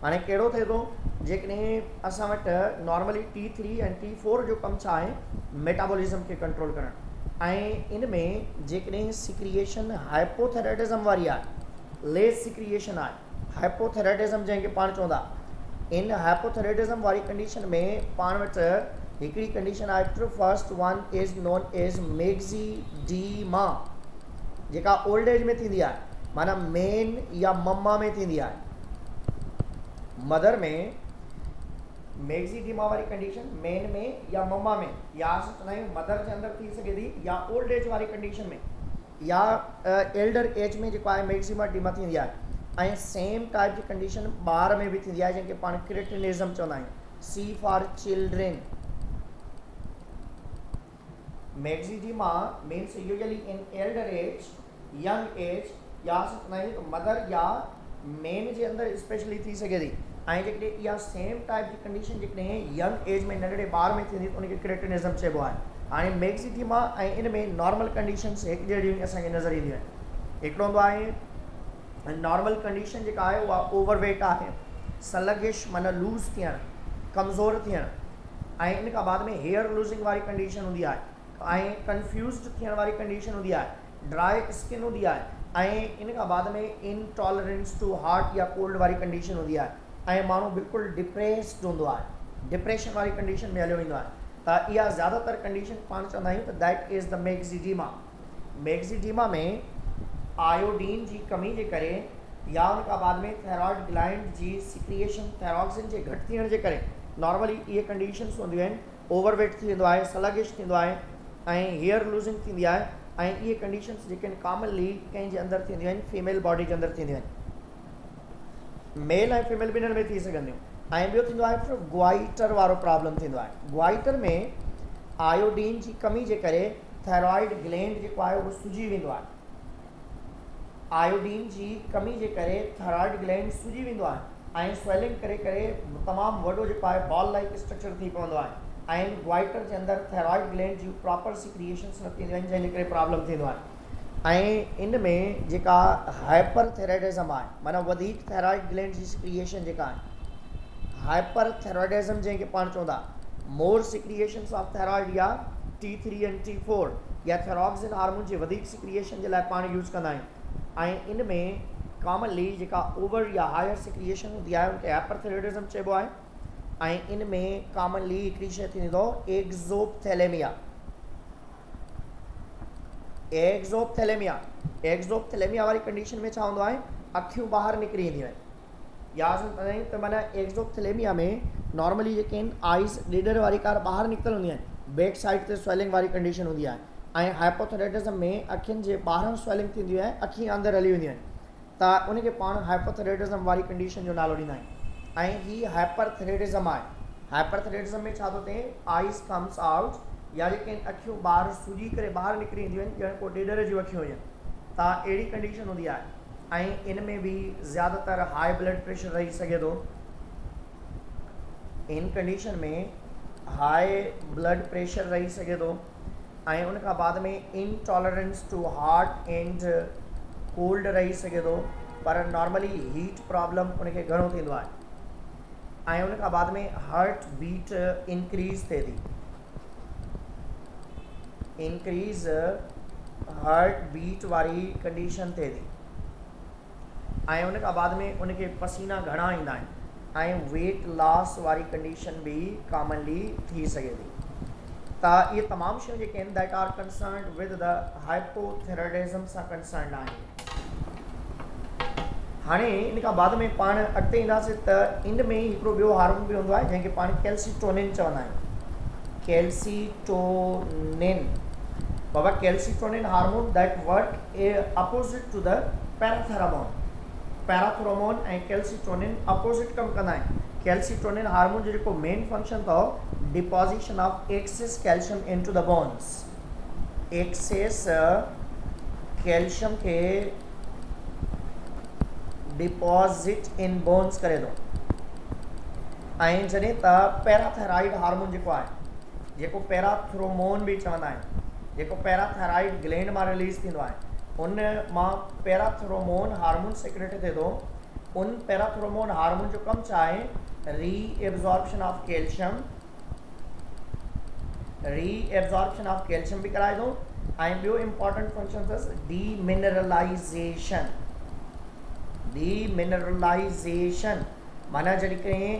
A: हाणे कहिड़ो थिए थो, जेकॾहिं असां वटि नॉर्मली T3 ऐं T4 जो कमु छा आहे, मेटाबॉलिज़म खे कंट्रोल करणु। ऐं इन में जेकॾहिं सिक्रिएशन हाइपोथायराइडिज़म वारी आहे, लेस सिक्रिएशन आहे, हाइपोथायराइडिज़म जंहिंखे पाण चवंदा, इन हाइपोथायराइडिज़म वारी कंडीशन में पाण वटि हिकिड़ी कंडीशन आहे। First one is known as myxoedema, जेका ओल्ड एज में थींदी आहे, माना मेन या मम्मा में थींदी आहे। मदर में मेग्ज़ीडीमा वारी कंडीशन मेन में या मम्मा में, या असां चवंदा आहियूं मदर जे अंदरि थी सघे थी, या ओल्ड एज वारी कंडीशन में। या एल्डर एज में जेको आहे मैक्सिमा एडिमा थींदी आहे ऐं सेम टाइप जी कंडीशन ॿार में बि थींदी आहे जंहिंखे पाण क्रिटिनिज़म चवंदा आहियूं। See for children. Myxoedema means usually in elder age, young age, या चवंदा आहियूं मदर या मेन जे अंदरि स्पेशली थी सघे थी। ऐं जेकॾहिं इहा सेम टाइप जी कंडीशन जेकॾहिं यंग एज में नंढड़े ॿार में थींदी त उनखे क्रिटिनिज़म चइबो आहे। हाणे मैक्सिमा ऐं इन में नॉर्मल कंडीशन्स हिकु जहिड़ियूं असांखे नज़र ईंदियूं आहिनि। हिकिड़ो हूंदो आहे नॉर्मल कंडीशन जेका आहे उहा ओवरवेट आहे, सलगिश माना लूज़ थियणु, कमज़ोर थियणु, ऐं इन खां बाद में हेयर लूज़िंग वारी कंडीशन हूंदी आहे ऐं कंफ्यूज़्ड थियण वारी कंडीशन हूंदी आहे, ड्राई स्किन हूंदी आहे, ऐं इन खां बाद में इनटॉलरेंस टू हॉट या कोल्ड वारी कंडीशन हूंदी आहे, ऐं माण्हू बिल्कुलु डिप्रेस्ड हूंदो आहे, डिप्रेशन वारी कंडीशन में हलियो वेंदो आहे। त इहा ज़्यादातर कंडीशन पाण चवंदा आहियूं त that is the maxima. Maxima में आयोडीन जी कमी जे करे या उन खां बाद में थायराइड ग्लैंड जी सिक्रिएशन थायरॉक्सिन जे घटि थियण जे करे नॉर्मली इहे कंडीशन्स हूंदियूं आहिनि। ओवरवेट थी वेंदो आहे, सलगिश थींदो आहे ऐं हेयर लूज़िंग थींदी आहे, ऐं इहे कंडीशन्स जेके आहिनि कॉमनली कंहिंजे अंदरि थींदियूं आहिनि, फीमेल बॉडी जे अंदरि थींदियूं आहिनि। मेल ऐं फीमेल ॿिन्हिनि में थी सघंदियूं। ऐं ॿियो थींदो आहे ग्वाइटर वारो प्रॉब्लम थींदो आहे। ग्वाइटर में आयोडीन जी कमी जे करे थायरॉइड ग्लैंड जेको आहे उहो सुजी वेंदो आहे। आयोडीन जी कमी जे करे थायरॉइड ग्लैंड सुजी वेंदो आहे ऐं स्वेलिंग करे करे तमामु वॾो जेको आहे बॉल लाइक स्ट्रक्चर थी पवंदो आहे ऐं ग्वाइटर जे अंदरि थायरॉइड ग्लैंड जी प्रॉपर सिक्रिएशन्स न थींदियूं आहिनि, जंहिंजे करे प्रॉब्लम थींदो आहे। ऐं इन में जेका हाइपरथायराइडिज़म आहे माना वधीक थायरॉइड ग्लैंड जी सिक्रिएशन जेका आहे, हाइपरथायराइडिज़म जंहिंखे पाण चवंदा, मोर सिक्रिएशन्स ऑफ थायरॉइड या T3 ऐं T4 या थायरॉक्सिन हार्मोन जी वधीक सिक्रिएशन जे लाइ पाण यूज़ कंदा आहियूं। ऐं इन में कॉमनली जेका ओवर या हायर सिक्रिएशन हूंदी आहे उनखे हाइपरथायराइडिज़म चइबो आहे। ऐं इन में कॉमनली हिकिड़ी शइ थींदी अथव एक्ज़ोप्थैलेमिया। एक्ज़ोप्थैलेमिया वारी कंडीशन में छा हूंदो आहे, अखियूं ॿाहिरि निकिरी ईंदियूं आहिनि। या असां चवंदा आहियूं त माना एक्ज़ोप्थैलेमिया में नॉर्मली जेके आहिनि आइज़ ॾेढर वारी कार ॿाहिरि निकितल हूंदियूं आहिनि, बैक साइड ते स्वेलिंग वारी कंडीशन हूंदी आहे। ऐं हाइपोथायराइडिज़म में अखियुनि जे ॿाहिरां स्वेलिंग थींदियूं आहे, अखियूं अंदरि हली वेंदियूं आहिनि, त उनखे पाण हाइपोथायराइडिज़म वारी कंडीशन जो नालो ॾींदा आहियूं। ऐं हीअ हाइपरथायराइडिज़म आहे। हाइपरथायराइडिज़म में छा थो थिए, आइज़ कम्स आउट या जेके अखियूं ॿाहिरि सूजी करे ॿाहिरि निकिरी ईंदियूं आहिनि, ॼण को ॾेढर जूं अखियूं हुजनि, त अहिड़ी कंडीशन हूंदी आहे। ऐं इन में बि ज़्यादातर हाई ब्लड प्रेशर रही सघे थो। इन कंडीशन में हाई ब्लड प्रेशर रही सघे थो ऐं उन खां बाद में intolerance to hot and cold रही सघे थो, पर नॉर्मली हीट प्रॉब्लम उनखे घणो थींदो आहे। ऐं उन खां बाद में हार्ट बीट इंक्रीज़ थिए थी, इंक्रीज़ हार्ट बीट वारी कंडीशन थिए थी। ऐं उन खां बाद में उनखे पसीना घणा ईंदा आहिनि ऐं वेट लॉस वारी कंडीशन भी कॉमनली थी सके थी। त ये तमाम शयूं जेके आहिनि that are concerned with the hypothyroidism सां कंसर्न्ड आहिनि। हाणे इन खां बाद में पाण अॻिते ईंदासीं त इन में हिकिड़ो ॿियो हार्मोन बि हूंदो आहे जंहिंखे पाण कैल्सीटोनिन चवंदा आहियूं। कैल्सीटोनिन बाबा, calcitonin hormone that work opposite to the parathormone. Parathormone ऐं कैल्सीटोनिन अपोजिट कमु कंदा आहिनि। कैल्सीटोनिन हार्मोन जो जेको मेन फंक्शन अथव deposition of excess calcium into the bones. Excess calcium के डिपॉजिट इन बोन्स करे थो। ऐं जॾहिं त पैराथायराइड हार्मोन जेको आहे, जेको पैराथ्रोमोन बि चवंदा आहिनि, जेको पैराथायराइड ग्लैंड मां रिलीज़ थींदो आहे, उन मां पैराथ्रोमोन हार्मोन सेक्रेट थिए थो। उन पैराथ्रोमोन हार्मोन जो कमु छा आहे, reabsorption of calcium, reabsorption of calcium भी कराए थो। ऐं ॿियो इंपॉर्टेंट फंक्शन अथसि डीमिनरलाइजेशन। डीमिनरलाइजेशन माना जॾहिं कंहिं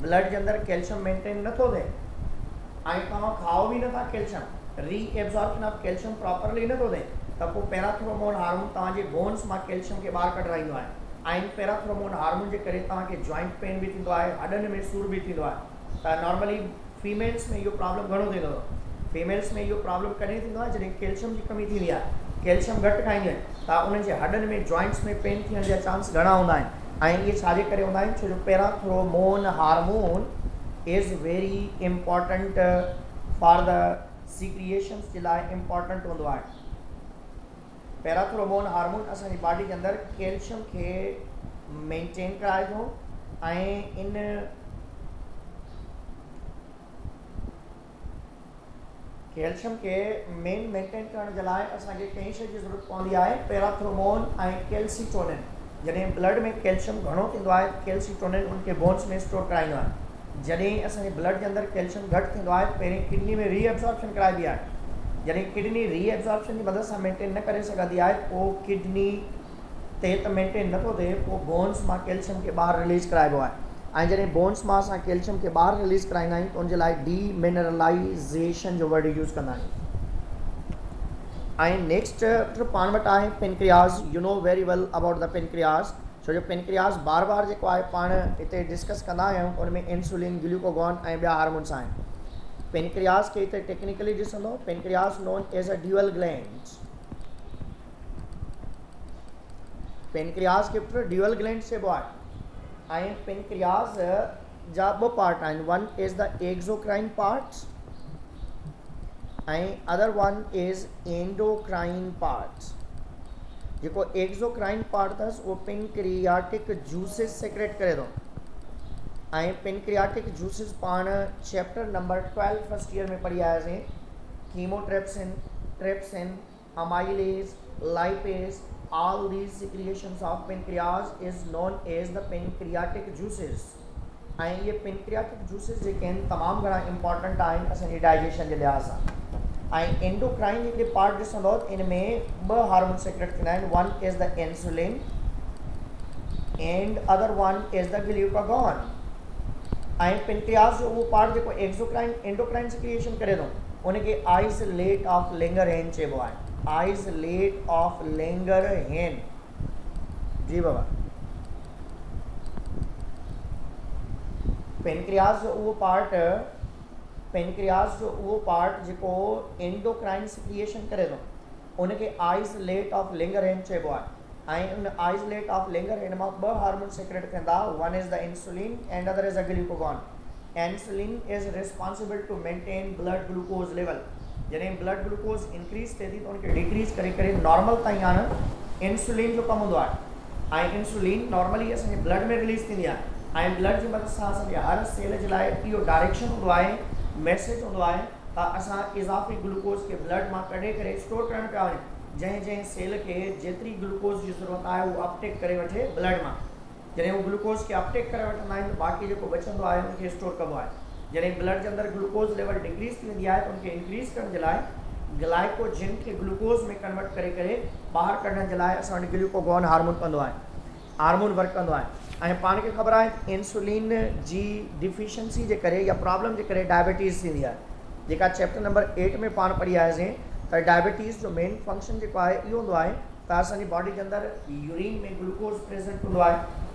A: ब्लड जे अंदरि कैल्शियम मेंटेन नथो थिए ऐं तव्हां खाओ बि नथा calcium, reabsorption of calcium properly नथो थिए, त पोइ पैराथ्रोमोन हार्मोन तव्हांजे बोन्स मां कैल्शियम खे ॿाहिरि कढाईंदो आहे। ऐं पैराथ्रोमोन हार्मोन जे करे तव्हांखे जॉइंट पेन भी थींदो आहे, हॾनि में सूर भी थींदो आहे। त नॉर्मली फीमेल्स में इहो प्रॉब्लम घणो थींदो आहे। फीमेल्स में इहो प्रॉब्लम कॾहिं थींदो आहे, जॾहिं कैल्शियम जी कमी थींदी आहे। कैल्शियम घटि खाईंदियूं आहिनि त उन्हनि जे हॾनि में जॉइंट्स में पेन थियण जा चांस घणा हूंदा आहिनि। ऐं इहे छाजे करे हूंदा आहिनि, छो जो parathormone hormone is very important for the secretions जे लाइ इम्पॉर्टेंट हूंदो आहे। पैराथ्रोमोन हार्मोन असांजी बॉडी जे अंदरि कैल्शियम खे मेंटेन कराए थो ऐं इन कैल्शियम के मेंटेन करण जे लाइ असांखे कंहिं शइ जी ज़रूरत पवंदी आहे, पैराथ्रोमोन ऐं कैल्सीटोनिन। जॾहिं ब्लड में कैल्शियम घणो थींदो आहे कैल्सीटोनिन उनखे बोन्स में स्टोर कराईंदो आहे। जॾहिं असांजे ब्लड जे अंदरि कैल्शियम घटि थींदो आहे पहिरीं किडनी में रीएब्जॉर्प्शन कराइबी आहे। जॾहिं किडनी रीएब्जॉर्प्शन जी मदद सां मेंटेन न करे सघंदी आहे पोइ किडनी ते त मेंटेन नथो थिए, पोइ बोन्स मां कैल्शियम खे ॿाहिरि रिलीज़ कराइबो आहे। ऐं जॾहिं बोन्स मां असां कैल्शियम खे ॿाहिरि रिलीज़ कराईंदा आहियूं त उनजे लाइ डीमिनरलाइज़ेशन जो वर्ड यूज़ कंदा आहियूं। ऐं नेक्स्ट पाण वटि आहे pancreas. U know very well about the pancreas, छो जो पेनक्रियास बार बार जेको आहे पाण हिते डिस्कस कंदा आहियूं उन में इंसुलिन, ग्लूकागॉन ऐं ॿिया हार्मोन्स आहिनि। पेनक्रियास खे हिते टेक्निकली ॾिसंदो, पेनक्रियास नोन एज अ ड्यूअल ग्लैंड। पेनक्रियास खे पुट ड्यूअल ग्लैंड चइबो आहे। ऐं पेनक्रियास जा ॿ पार्ट आहिनि, one is the exocrine part ऐं other one is endocrine part. जेको एक्सोक्राइन पार्ट अथसि उहो पेनक्रियाटिक जूसिस सेक्रेट करे थो। ऐं पेनक्रियाटिक जूसिस पाण चैप्टर नंबर 12 फर्स्ट ईयर में पढ़ी आयासीं। Chymotrypsin, trypsin, amylase, lipase, all these secretions of pancreas is known as the pancreatic juices। ऐं ये पेनक्रियाटिक जूसिस जेके आहिनि तमामु घणा इंपॉर्टेंट आहिनि असांजी डाइजेशन जे लिहाज़ सां। ऐं एंडोक्राइन हिकिड़े पार्ट ॾिसंदो इन में ॿ हार्मोन सेक्रेट थींदा आहिनि, one is the insulin and other one is the glucagon. ऐं पेनक्रियास जो उहो पार्ट जेको एक्सोक्राइन एंडोक्राइन सिक्रिएशन करे थो उनखे आइसोलेट ऑफ लैंगरहैंस चइबो आहे। आइसोलेट ऑफ लैंगरहैंस, जी बाबा। पेनक्रियास जो उहो पार्ट जेको एंडोक्राइन सिक्रिएशन करे थो उनखे आइसोलेट ऑफ लैंगरहैंस चइबो आहे। ऐं उन आइसोलेट ऑफ लैंगरहैंस मां ॿ हार्मोन सेक्रेट थियंदा, one is the insulin and other is the glucagon. Insulin is responsible to maintain blood glucose level. जॾहिं ब्लड ग्लूकोज इंक्रीज़ थिए थी त उनखे डिक्रीज़ करे करे नॉर्मल ताईं आणे इंसुलिन जो कमु हूंदो आहे। ऐं इंसुलिन नॉर्मली असांजे ब्लड में रिलीज़ थींदी आहे ऐं ब्लड जी मदद सां असांजे हर सेल जे लाइ इहो डायरेक्शन हूंदो आहे, मैसेज हूंदो आहे त असां इज़ाफ़ी ग्लूकोज खे ब्लड मां कढे करे स्टोर करणु पिया वञूं। जंहिं सेल खे जेतिरी ग्लूकोज जी ज़रूरत आहे उहो अपटेक करे वठे ब्लड मां। जॾहिं उहो ग्लूकोज खे अपटेक करे वठंदा आहिनि त बाक़ी जेको बचंदो आहे उनखे स्टोर कबो आहे। जॾहिं ब्लड जे अंदरि ग्लूकोज लेवल डिक्रीज़ थी वेंदी आहे त उनखे इंक्रीज़ करण जे लाइ ग्लाइकोजन खे ग्लूकोज में कन्वर्ट करे करे ॿाहिरि कढण जे लाइ असां वटि ग्लूकागॉन हार्मोन कंदो आहे, हार्मोन वर्क कंदो आहे। ऐं पाण खे ख़बर आहे इंसुलिन जी डिफिशियंसी जे करे या प्रॉब्लम जे करे डायबिटीज़ थींदी आहे, जेका चैप्टर नंबर 8 में पाण पढ़ी आयासीं। त डायबिटीज़ जो मेन फंक्शन जेको आहे इहो हूंदो आहे त असांजी बॉडी जे अंदरि यूरिन में ग्लूकोज प्रेज़ेंट हूंदो आहे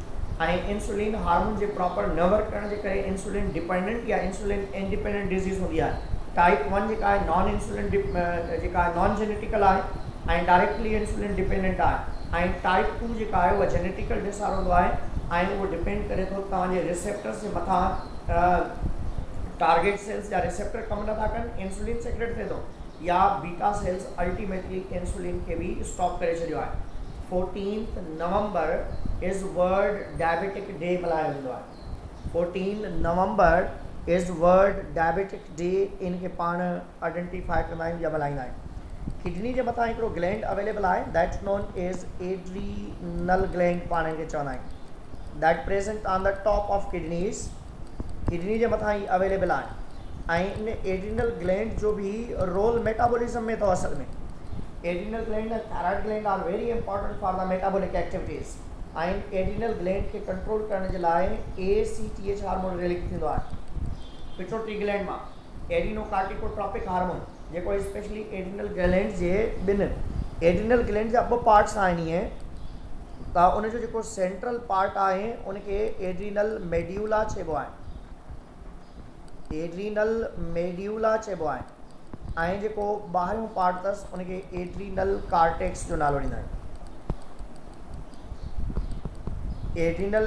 A: ऐं इंसुलिन हार्मोन जे प्रॉपर न वर्क करण जे करे इंसुलिन डिपेंडेंट या इंसुलिन इंडिपेंडेंट डिज़ीज़ हूंदी आहे। टाइप 1 जेका आहे नॉन इंसुलिन जेका आहे नॉन जेनेटिकल आहे ऐं डायरेक्टली इंसुलिन डिपेंडेंट आहे। ऐं टाइप 2 जेका आहे उहा जेनेटिकल डिसऑर्डर हूंदो आहे ऐं उहो डिपेंड करे थो तव्हांजे रिसेप्टर्स जे मथां। टारगेट सेल्स जा रिसेप्टर कमु नथा कनि, इंसुलिन सेक्रेट थिए थो, या बीटा सेल्स अल्टीमेटली इंसुलिन खे बि स्टॉप करे छॾियो आहे। 14 नवंबर इज़ वर्ल्ड डायबिटिक डे मल्हायो वेंदो आहे। 14 नवंबर इज़ वर्ल्ड डायबिटिक डे, इनखे पाण आइडेंटिफाई कंदा आहियूं या मल्हाईंदा आहियूं। किडनी जे मथां हिकिड़ो ग्लैंड अवेलेबल आहे that known as adrenal gland पाण हिनखे चवंदा आहियूं, that present on the top of kidneys. Kidney जे मथां ही अवेलेबल आहे ऐं इन एड्रीनल ग्लैंड जो भी रोल मेटाबॉलिज्म में अथव। असल में एड्रीनल ग्लैंड ऐं thyroid gland are very important for the metabolic activities. ऐं एड्रीनल ग्लैंड खे कंट्रोल करण जे लाइ ACTH हार्मोन रिलीज़ थींदो आहे पिट्यूटरी ग्लैंड मां। एड्रीनोकार्टिकोट्रोपिक हार्मोन जेको स्पेशली एड्रीनल ग्लैंड जे ॿिनि एड्रीनल ग्लैंड जा ॿ पार्ट्स आहिनि इएं त उनजो जेको सेंट्रल पार्ट आहे उनखे एड्रीनल मेड्यूला चइबो आहे। एड्रीनल मेड्यूला चइबो आहे ऐं जेको ॿाहिरियों पार्ट अथसि उनखे एड्रीनल कार्टेक्स जो नालो ॾींदा आहिनि। एड्रीनल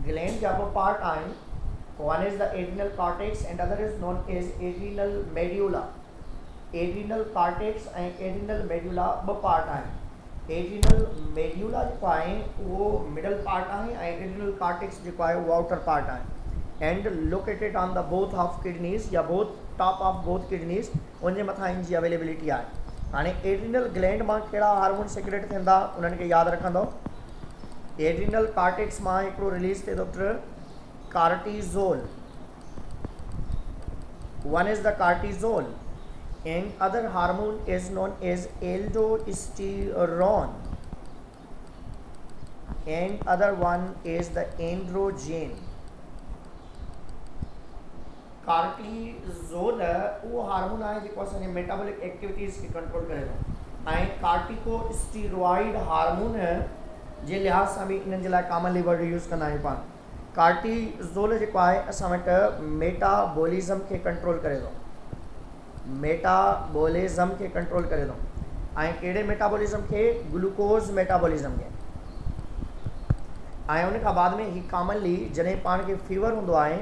A: ग्लैंड जा ॿ पार्ट आहिनि, one is the adrenal cortex and other is known as adrenal medulla. Adrenal cortex ऐं एड्रीनल मेड्यूला ॿ पार्ट आहिनि। एड्रीनल मेड्यूला जेको आहे उहो मिडल पार्ट आहे ऐं एड्रीनल कार्टेक्स जेको आहे उहो आउटर पार्ट आहे and located on the both of kidneys या both top of both kidneys, उनजे मथां इनजी अवेलेबिलिटी आहे। हाणे एड्रीनल ग्लैंड मां कहिड़ा हार्मोन सेक्रेट थींदा उन्हनि खे यादि रखंदो। एड्रीनल कार्टेक्स मां हिकिड़ो रिलीज़ थिए doctor cortisol, one is the cortisol and other hormone is known as aldosterone and other one is the androgen। कार्टिज़ोल वो हार्मोन आहे जेको असांजे मेटाबॉलिक एक्टिविटीज़ खे कंट्रोल करे थो ऐं कार्टिकोस्टीरॉइड हार्मोन जे लिहाज़ सां बि इन्हनि जे लाइ कॉमनली वर्ड यूज़ कंदा आहियूं पाण। कार्टिज़ोल जेको आहे असां वटि मेटाबॉलिज़म खे कंट्रोल करे थो, मेटाबॉलिज़म खे कंट्रोल करे थो ऐं कहिड़े मेटाबॉलिज़म खे, ग्लूकोज़ मेटाबॉलिज़म खे। ऐं उन खां बाद में ही कॉमनली जॾहिं पाण खे फीवर हूंदो आहे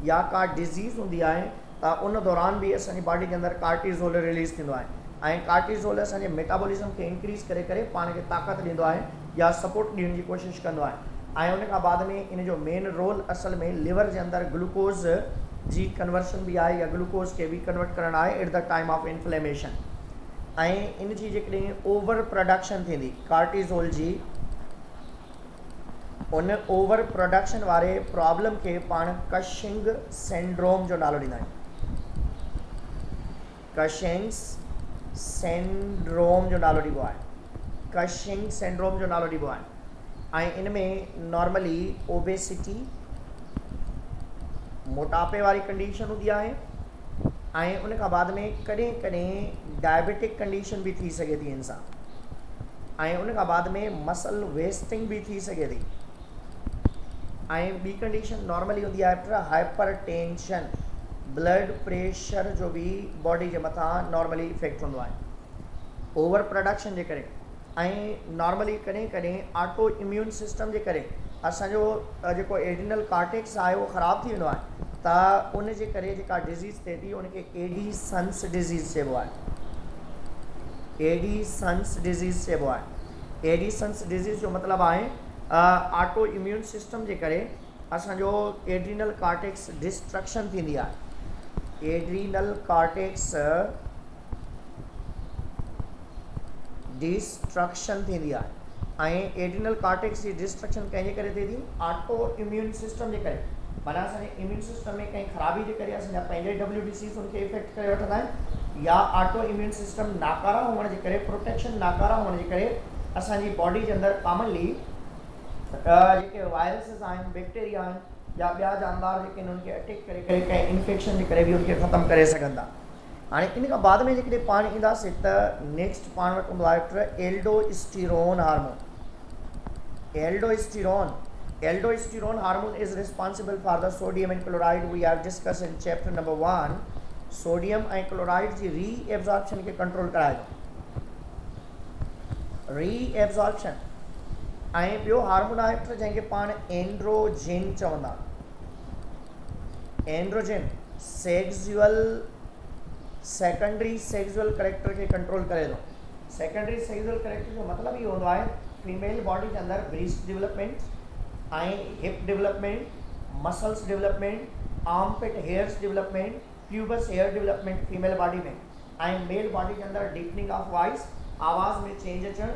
A: या का डिज़ीज़ हूंदी आहे त उन दौरान बि असांजी बॉडी जे अंदरि कार्टिज़ोल रिलीज़ थींदो आहे ऐं कार्टिज़ोल असांजे मेटाबॉलिज़म खे इंक्रीज़ करे करे पाण खे ताक़त ॾींदो आहे या सपोर्ट ॾियण जी कोशिशि कंदो आहे। ऐं उन खां बाद में इन जो मेन रोल असल में लिवर जे अंदरि ग्लूकोज़ जी कन्वर्शन भी आहे या ग्लूकोज़ के भी कन्वर्ट करणु आहे at the time of inflammation. ऐं इन जी जेकॾहिं ओवर प्रोडक्शन थींदी कार्टिज़ोल जी, उन ओवर प्रोडक्शन वारे प्रॉब्लम खे पाण कशिंग सिंड्रोम जो नालो ॾींदा आहियूं। कशिंग सिंड्रोम जो नालो ॾिबो आहे, कशिंग सिंड्रोम जो नालो ॾिबो आहे। ऐं इन में नॉर्मली ओबेसिटी, मोटापे वारी कंडीशन हूंदी आहे ऐं उन खां बाद में कॾहिं कॾहिं डायबिटिक कंडीशन भी थी सघे थी इंसान, ऐं उन खां बाद में मसल वेस्टिंग भी थी सघे थी ऐं ॿी कंडीशन नॉर्मली हूंदी आहे हाइपर टेंशन, ब्लड प्रेशर जो भी बॉडी जे मथां नॉर्मली इफेक्ट हूंदो आहे ओवर प्रोडक्शन जे करे। ऐं नॉर्मली कॾहिं कॾहिं ऑटो इम्यून सिस्टम जे करे असांजो जेको एड्रीनल कार्टेक्स आहे उहो ख़राबु थी वेंदो आहे त उन जे करे जेका डिज़ीज़ थिए थी उनखे एडिसन्स डिज़ीज़ चइबो आहे, एडिसन्स डिज़ीज़ चइबो आहे। एडिसन्स डिज़ीज़ जो मतिलबु आहे ऑटो इम्यून सिस्टम जे करे असांजो एड्रीनल कार्टेक्स डिस्ट्रक्शन थींदी आहे, एड्रीनल कार्टेक्स डिस्ट्रक्शन थींदी आहे ऐं एड्रीनल कार्टेक्स जी डिस्ट्रक्शन कंहिंजे करे थिए थी, ऑटो इम्यून सिस्टम जे करे। माना असांजे इम्यून सिस्टम में कंहिं ख़राबी जे करे असांजा पंहिंजे WBCs उनखे इफेक्ट करे वठंदा आहिनि या ऑटो इम्यून सिस्टम नाकारा हुअण जे करे, प्रोटेक्शन नाकारा हुअण जे करे असांजी बॉडी जे अंदरि कॉमनली जेके वायरसिस आहिनि, बैक्टीरिया आहिनि या ॿिया जानवर जेके आहिनि उनखे अटैक करे करे कंहिं इन्फेक्शन जे करे बि उनखे ख़तमु करे सघनि था। हाणे इन खां बाद में जेकॾहिं पाण ईंदासीं त नेक्स्ट पाण वटि हूंदो आहे aldosterone hormone. Aldosterone hormone is responsible for the sodium and chloride we have discussed in chapter number 1। Sodium ऐं क्लोराइड जी रीएब्जॉर्प्शन खे कंट्रोल कराए थो, रीएब्जॉर्प्शन। ऐं ॿियो हार्मोन आहे जंहिंखे पाण एंड्रोजन चवंदा। एंड्रोजन सेकेंडरी सेक्सुअल करेक्टर खे कंट्रोल करे थो। सेकेंडरी सेक्सुअल करेक्टर जो मतिलबु इहो हूंदो आहे फीमेल बॉडी के अंदर ब्रेस्ट डेवलपमेंट ऐं hip development, muscles development, armpit hairs development, pubes hair development female body में, ऐं मेल बॉडी के अंदर डीपनिंग ऑफ वॉइस, आवाज़ में चेंज अचणु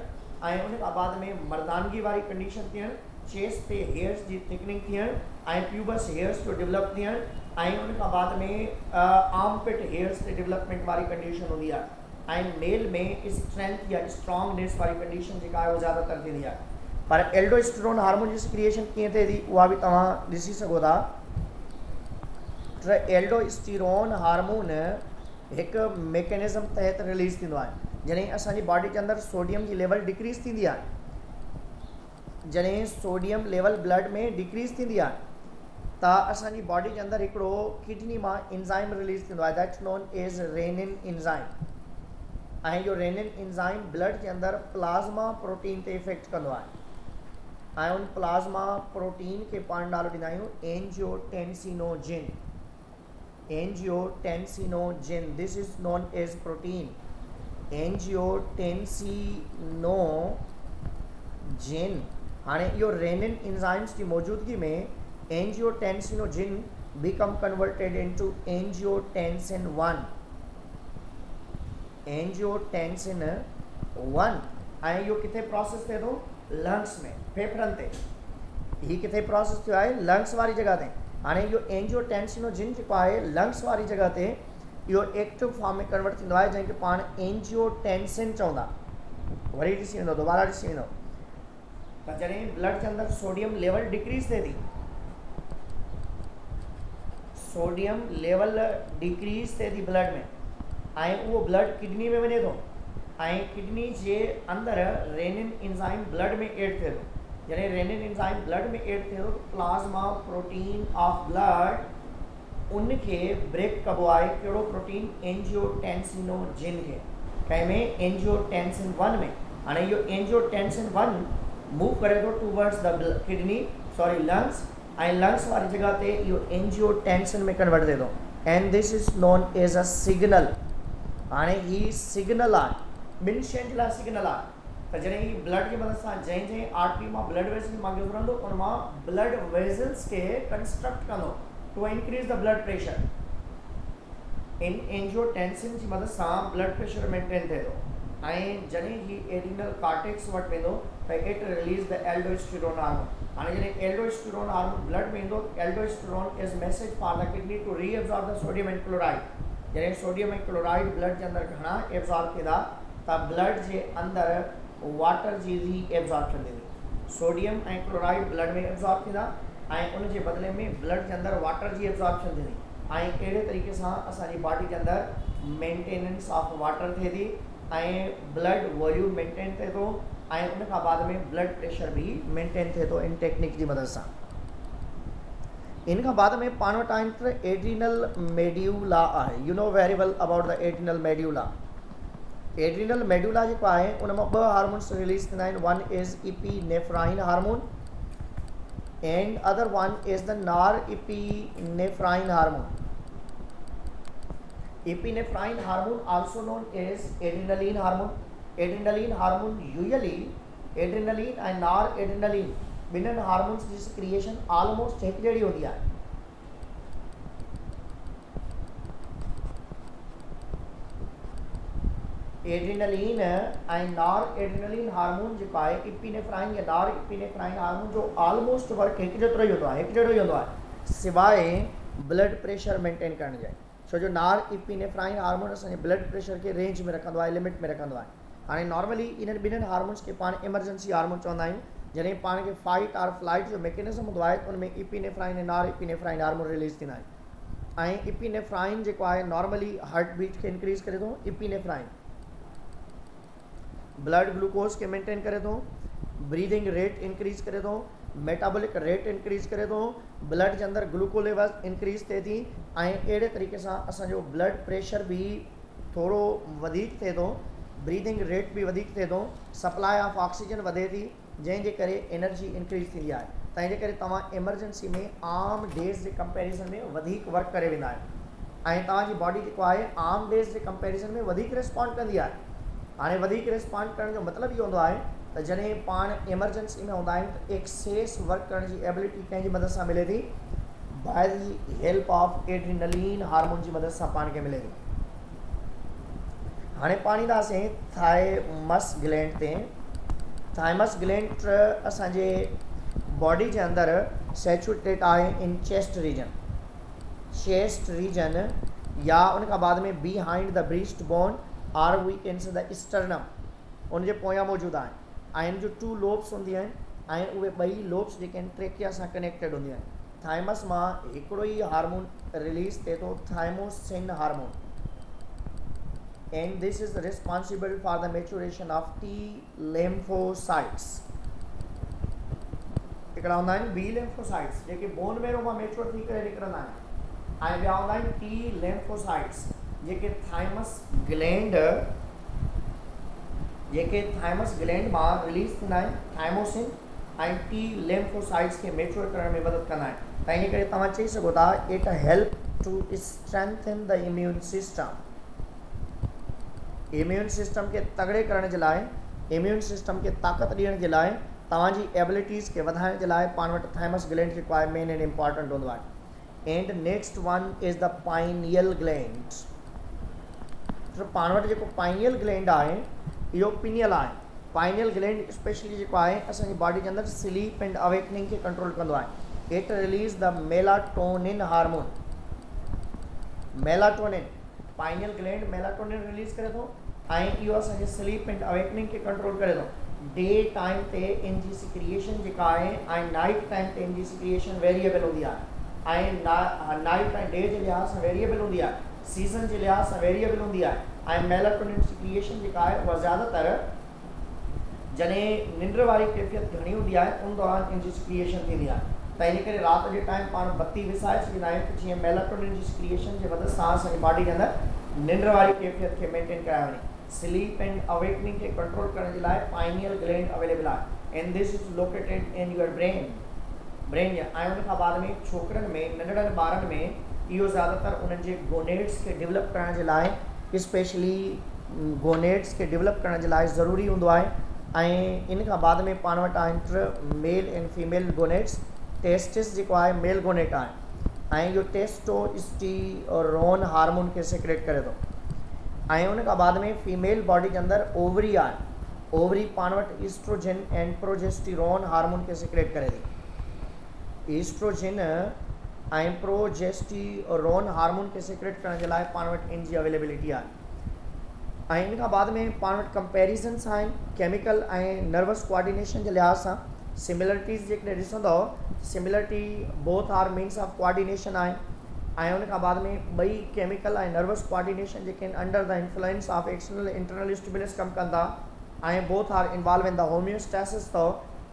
A: ऐं उन खां बाद में मर्दानगी वारी कंडीशन थियणु, चेस्ट ते हेयर्स जी थिकनिंग थियणु ऐं प्यूबस हेयर्स जो डेवलप थियणु ऐं उन खां बाद में आर्मपिट हेयर्स ते डेवलपमेंट वारी कंडीशन हूंदी आहे। ऐं मेल में स्ट्रेंथ या स्ट्रॉन्गनेस वारी कंडीशन जेका आहे उहा ज़्यादातर थींदी आहे। पर एल्डोस्टेरोन हार्मोन जी क्रिएशन कीअं थिए थी उहा बि तव्हां ॾिसी सघो था। एल्डोस्टेरोन हार्मोन हिकु मैकेनिज़म तहत रिलीज़ थींदो आहे जॾहिं असांजी बॉडी के अंदरि सोडियम जी लेवल डिक्रीज़ थींदी आहे, जॾहिं सोडियम लेवल ब्लड में डिक्रीज़ थींदी आहे त असांजी बॉडी जे अंदरि हिकिड़ो किडनी मां एंजाइम रिलीज़ थींदो आहे, that's known as renin enzyme. ऐं इहो रेनिन एंजाइम ब्लड जे अंदरि प्लाज़्मा प्रोटीन ते इफेक्ट कंदो आहे ऐं उन प्लाज़्मा प्रोटीन खे पाण नालो ॾींदा आहियूं angiotensinogen. Angiotensinogen, this is known as protein angiotensinogen. हाणे इहो रेनिन एंजाइम्स की मौजूदगी में angiotensinogen become converted into angiotensin 1। एंजियोटेंसिन 1 ऐं इहो किथे प्रोसेस थिए थो? लंग्स में, फेफड़नि ते। हीउ किथे प्रोसेस थियो आहे? लंग्स वारी जॻह ते। हाणे इहो एंजियोटेंसिनोजिन जेको आहे लंग्स वारी जॻह ते इहो एक्टिव फॉर्म में कन्वर्ट थींदो आहे, जंहिंखे पाण एंजियोटेंसिन चवंदा। वरी ॾिसी वेंदो, दोबारा ॾिसी वेंदो त जॾहिं ब्लड जे अंदरि सोडियम लेवल डिक्रीज़ थिए थी, सोडियम लेवल डिक्रीज़ थिए थी ब्लड में, ऐं उहो ब्लड किडनी में वञे थो ऐं किडनी जे अंदरि रेनिन एंजाइम ब्लड में एड थिए थो। जॾहिं रेनिन एंजाइम ब्लड में एड थिए थो त प्लाज़्मा प्रोटीन ऑफ ब्लड उनखे ब्रेक कबो आहे। कहिड़ो प्रोटीन? एंजियोटेंसिनोजिन खे। कंहिंमें? एंजियोटेंसिन 1 में। हाणे इहो एंजियोटेंसिन 1 मूव करे थो towards the kidney, sorry lungs, ऐं लंग्स वारी जॻह ते इहो एंजियोटेंसिन में कन्वर्ट थिए थो and this is known as a signal. हाणे ही सिग्नल आहे, ॿिनि शयुनि जे लाइ सिग्नल आहे त जॾहिं ही ब्लड जी मदद सां जंहिं आर्टरी मां ब्लड वेज़ल मां गुज़रंदो उन मां ब्लड वेज़ल्स खे कंस्ट्रक्ट कंदो to increase the blood pressure. इन एंजियोटेंसिन जी मदद सां ब्लड प्रेशर मेंटेन थिए थो ऐं जॾहिं ही एड्रीनल कार्टेक्स वटि वेंदो त it release the aldosterone hormone. हाणे जॾहिं एल्डोस्टेरोन हार्मोन ब्लड में ईंदो, aldosterone is message for the kidney to reabsorb the sodium and chloride. जॾहिं सोडियम ऐं क्लोराइड ब्लड जे अंदरि घणा एब्सॉर्ब थींदा त ब्लड जे अंदरि वाटर जी रीएब्सॉर्प्शन थींदी। सोडियम ऐं क्लोराइड ब्लड में एब्सॉर्ब थींदा ऐं उन जे बदिले में ब्लड जे अंदरि वाटर जी एब्सॉर्प्शन थींदी ऐं अहिड़े तरीक़े सां असांजी बॉडी जे अंदरि मेंटेनेंस ऑफ वाटर थिए थी ऐं ब्लड वॉल्यूम मेंटेन थिए थो ऐं उन खां बाद में ब्लड प्रेशर भी मेंटेन थिए थो इन टेक्निक जी मदद सां। इन खां बाद में पाण वटि आहिनि त एड्रीनल मेड्यूला आहे। You know very well about the adrenal medulla. Adrenal medulla जेको आहे उन मां 2 हार्मोन्स रिलीज़ थींदा आहिनि। One is epinephrine hormone and other one is the norepinephrine hormone. Epinephrine hormone also known as adrenaline hormone. Adrenaline hormone usually adrenaline ऐं noradrenaline ॿिन्हिनि hormones जी creation almost हिकु जहिड़ी हूंदी आहे। एड्रेनलिन ऐं नॉर एड्रेनलिन हार्मोन जेको आहे इपीनेफ्राइन या नॉर इपीनेफ्राइन हार्मोन जो ऑलमोस्ट वर्क हिकु जेतिरो ई हूंदो आहे, हिकु जहिड़ो ई हूंदो आहे, सवाइ ब्लड प्रेशर मेंटेन करण जे। छो जो नॉर इपीनेफ्राइन हार्मोन असांजे ब्लड प्रेशर खे रेंज में रखंदो आहे, लिमिट में रखंदो आहे। हाणे नॉर्मली इन्हनि ॿिन्हिनि हार्मोन्स खे पाण इमरजेंसी हार्मोन चवंदा आहियूं। जॾहिं पाण खे फाइट और फ्लाइट जो मैकेनिज़म हूंदो आहे उन में इपीनेफ्राइन ऐं नॉर इपीनेफ्राइन हार्मोन रिलीज़ थींदा आहिनि ऐं इपीनेफ्राइन जेको आहे नॉर्मली हार्ट बीट खे इंक्रीज़ करे थो। इपीनेफ्राइन ब्लड ग्लूकोज खे मेंटेन करे थो, ब्रीदिंग रेट इंक्रीज़ करे थो, मेटाबॉलिक रेट इंक्रीज़ करे थो, ब्लड जे अंदरि ग्लूको लेवल इंक्रीज़ थिए थी ऐं अहिड़े तरीक़े सां असांजो ब्लड प्रेशर भी थोरो वधीक थिए थो, ब्रीदिंग रेट भी वधीक थिए थो, सप्लाई ऑफ ऑक्सीजन वधे थी, जंहिंजे करे एनर्जी इंक्रीज़ थींदी आहे। तंहिंजे करे तव्हां एमरजेंसी में आम डेज़ जे कंपेरिज़न में वधीक वर्क करे वेंदा आहियो ऐं तव्हांजी बॉडी जेको आहे आम डेज़ जे कंपेरिज़न में वधीक रिस्पॉन्ड कंदी आहे। हाणे वधीक रिस्पॉन्ड करण जो मतिलबु इहो हूंदो आहे त जॾहिं पाण एमरजेंसी में हूंदा आहियूं त एक्सेस वर्क करण जी एबिलिटी कंहिंजी मदद सां मिले थी? By the help of adrenaline hormone जी मदद सां पाण खे मिले थी। हाणे पाण ईंदासीं थायमस ग्लैंड ते। थायमस ग्लैंड असांजे बॉडी जे अंदरि सैचुरेटेड आहे in chest region. Chest region या उन खां बाद में behind the breast bone are we can say the sternum उनजे पोयां मौजूदु आहिनि ऐं इन जो 2 लोब्स हूंदियूं आहिनि ऐं उहे 2 लोब्स जेके आहिनि ट्रेकिया सां कनेक्टेड हूंदियूं आहिनि। थायमस मां हिकिड़ो ई हार्मोन रिलीज़ थिए थो, thymosin hormone, and this is responsible for the maturation of T lymphocytes. हिकिड़ा हूंदा आहिनि बी लिम्फोसाइट्स जेके बोन मेरो मां मेच्योर थी करे निकिरंदा आहिनि, ऐं ॿिया हूंदा आहिनि टी लिम्फोसाइट्स जेके थाइमस ग्लैंड मां रिलीज़ थींदा आहिनि, थाइमोसिन ऐं टी लिम्फोसाइट्स खे मेच्योर करण में मदद कंदा आहिनि। त इन करे तव्हां चई सघो था it help to strengthen the immune system. Immune system खे तगड़े करण जे लाइ, इम्यून सिस्टम खे ताक़त ॾियण जे लाइ, तव्हांजी एबिलिटीज़ खे वधाइण जे लाइ पाण वटि थाइमस ग्लैंड जेको आहे मेन एंड इम्पॉर्टेंट हूंदो आहे। And next one is the pineal gland. पाण वटि जेको पाइनियल ग्लैंड आहे इहो पिनियल आहे। पाइनियल ग्लैंड स्पेशली जेको आहे असांजी बॉडी जे अंदरि स्लीप एंड अवेकनिंग खे कंट्रोल कंदो आहे। It release the melatonin hormone. Melatonin, pineal gland melatonin release करे थो ऐं इहो असांजे स्लीप एंड अवेकनिंग खे कंट्रोल करे थो। डे टाइम ते इन जी सिक्रिएशन जेका आहे ऐं नाइट टाइम ते इन जी सिक्रिएशन वेरिएबल हूंदी आहे, ऐं नाइट ऐं डे जे लिहाज़ सां वेरिएबल हूंदी आहे, सीज़न जे लिहाज़ सां वेरिएबल हूंदी आहे। ऐं मेलाटोनिन सिक्रिएशन जेका आहे उहा ज़्यादातर जॾहिं निंड वारी कैफ़ियत घणी हूंदी आहे उन दौरान इन जी सिक्रिएशन थींदी आहे। त इन करे राति जे टाइम पाण बत्ती विसाए छॾींदा आहियूं त जीअं मेलाटोनिन जी सिक्रिएशन जे मदद सां असांजी बॉडी जे अंदरि निंड वारी कैफ़ियत खे मेंटेन कराए वञे। स्लीप एंड अवेकनिंग खे कंट्रोल करण जे लाइ पाइनियल ग्लैंड अवेलेबल आहे and this is located in your brain ऐं उन खां बाद में छोकिरनि में, नंढड़नि ॿारनि में इहो ज़्यादातर उन्हनि जे गोनेड्स खे डेवलप करण जे लाइ, स्पेशली गोनेड्स खे डेवलप करण जे लाइ ज़रूरी हूंदो आहे। ऐं इन खां बाद में पाण वटि आहिनि मेल एंड फीमेल गोनेड्स। टेस्टिस जेको आहे मेल गोनेट आहे ऐं इहो टेस्टोस्टेरोन हार्मोन खे सेक्रेट करे थो। ऐं उन खां बाद में फीमेल बॉडी जे अंदरि ओवरी आहे। ओवरी पाण वटि ईस्ट्रोजन एंड प्रोजेस्टेरोन हार्मोन खे सेक्रेट करे थी। ईस्ट्रोजन ऐं प्रोजेस्टेरोन हार्मोन खे सेक्रेट करण जे लाइ पाण वटि इन जी अवेलेबिलिटी आहे। ऐं इन खां बाद में पाण वटि कंपेरिज़न्स आहिनि केमिकल ऐं नर्वस कोऑर्डिनेशन जे लिहाज़ सां। सिमिलरिटीज़ जेकॾहिं ॾिसंदव, similarity both are means of coordination आहे। ऐं उन खां बाद में ॿई केमिकल ऐं नर्वस कोऑर्डिनेशन जेके आहिनि under the influence of external internal stimulus कमु कनि था ऐं both are involve in the homeostasis अथव।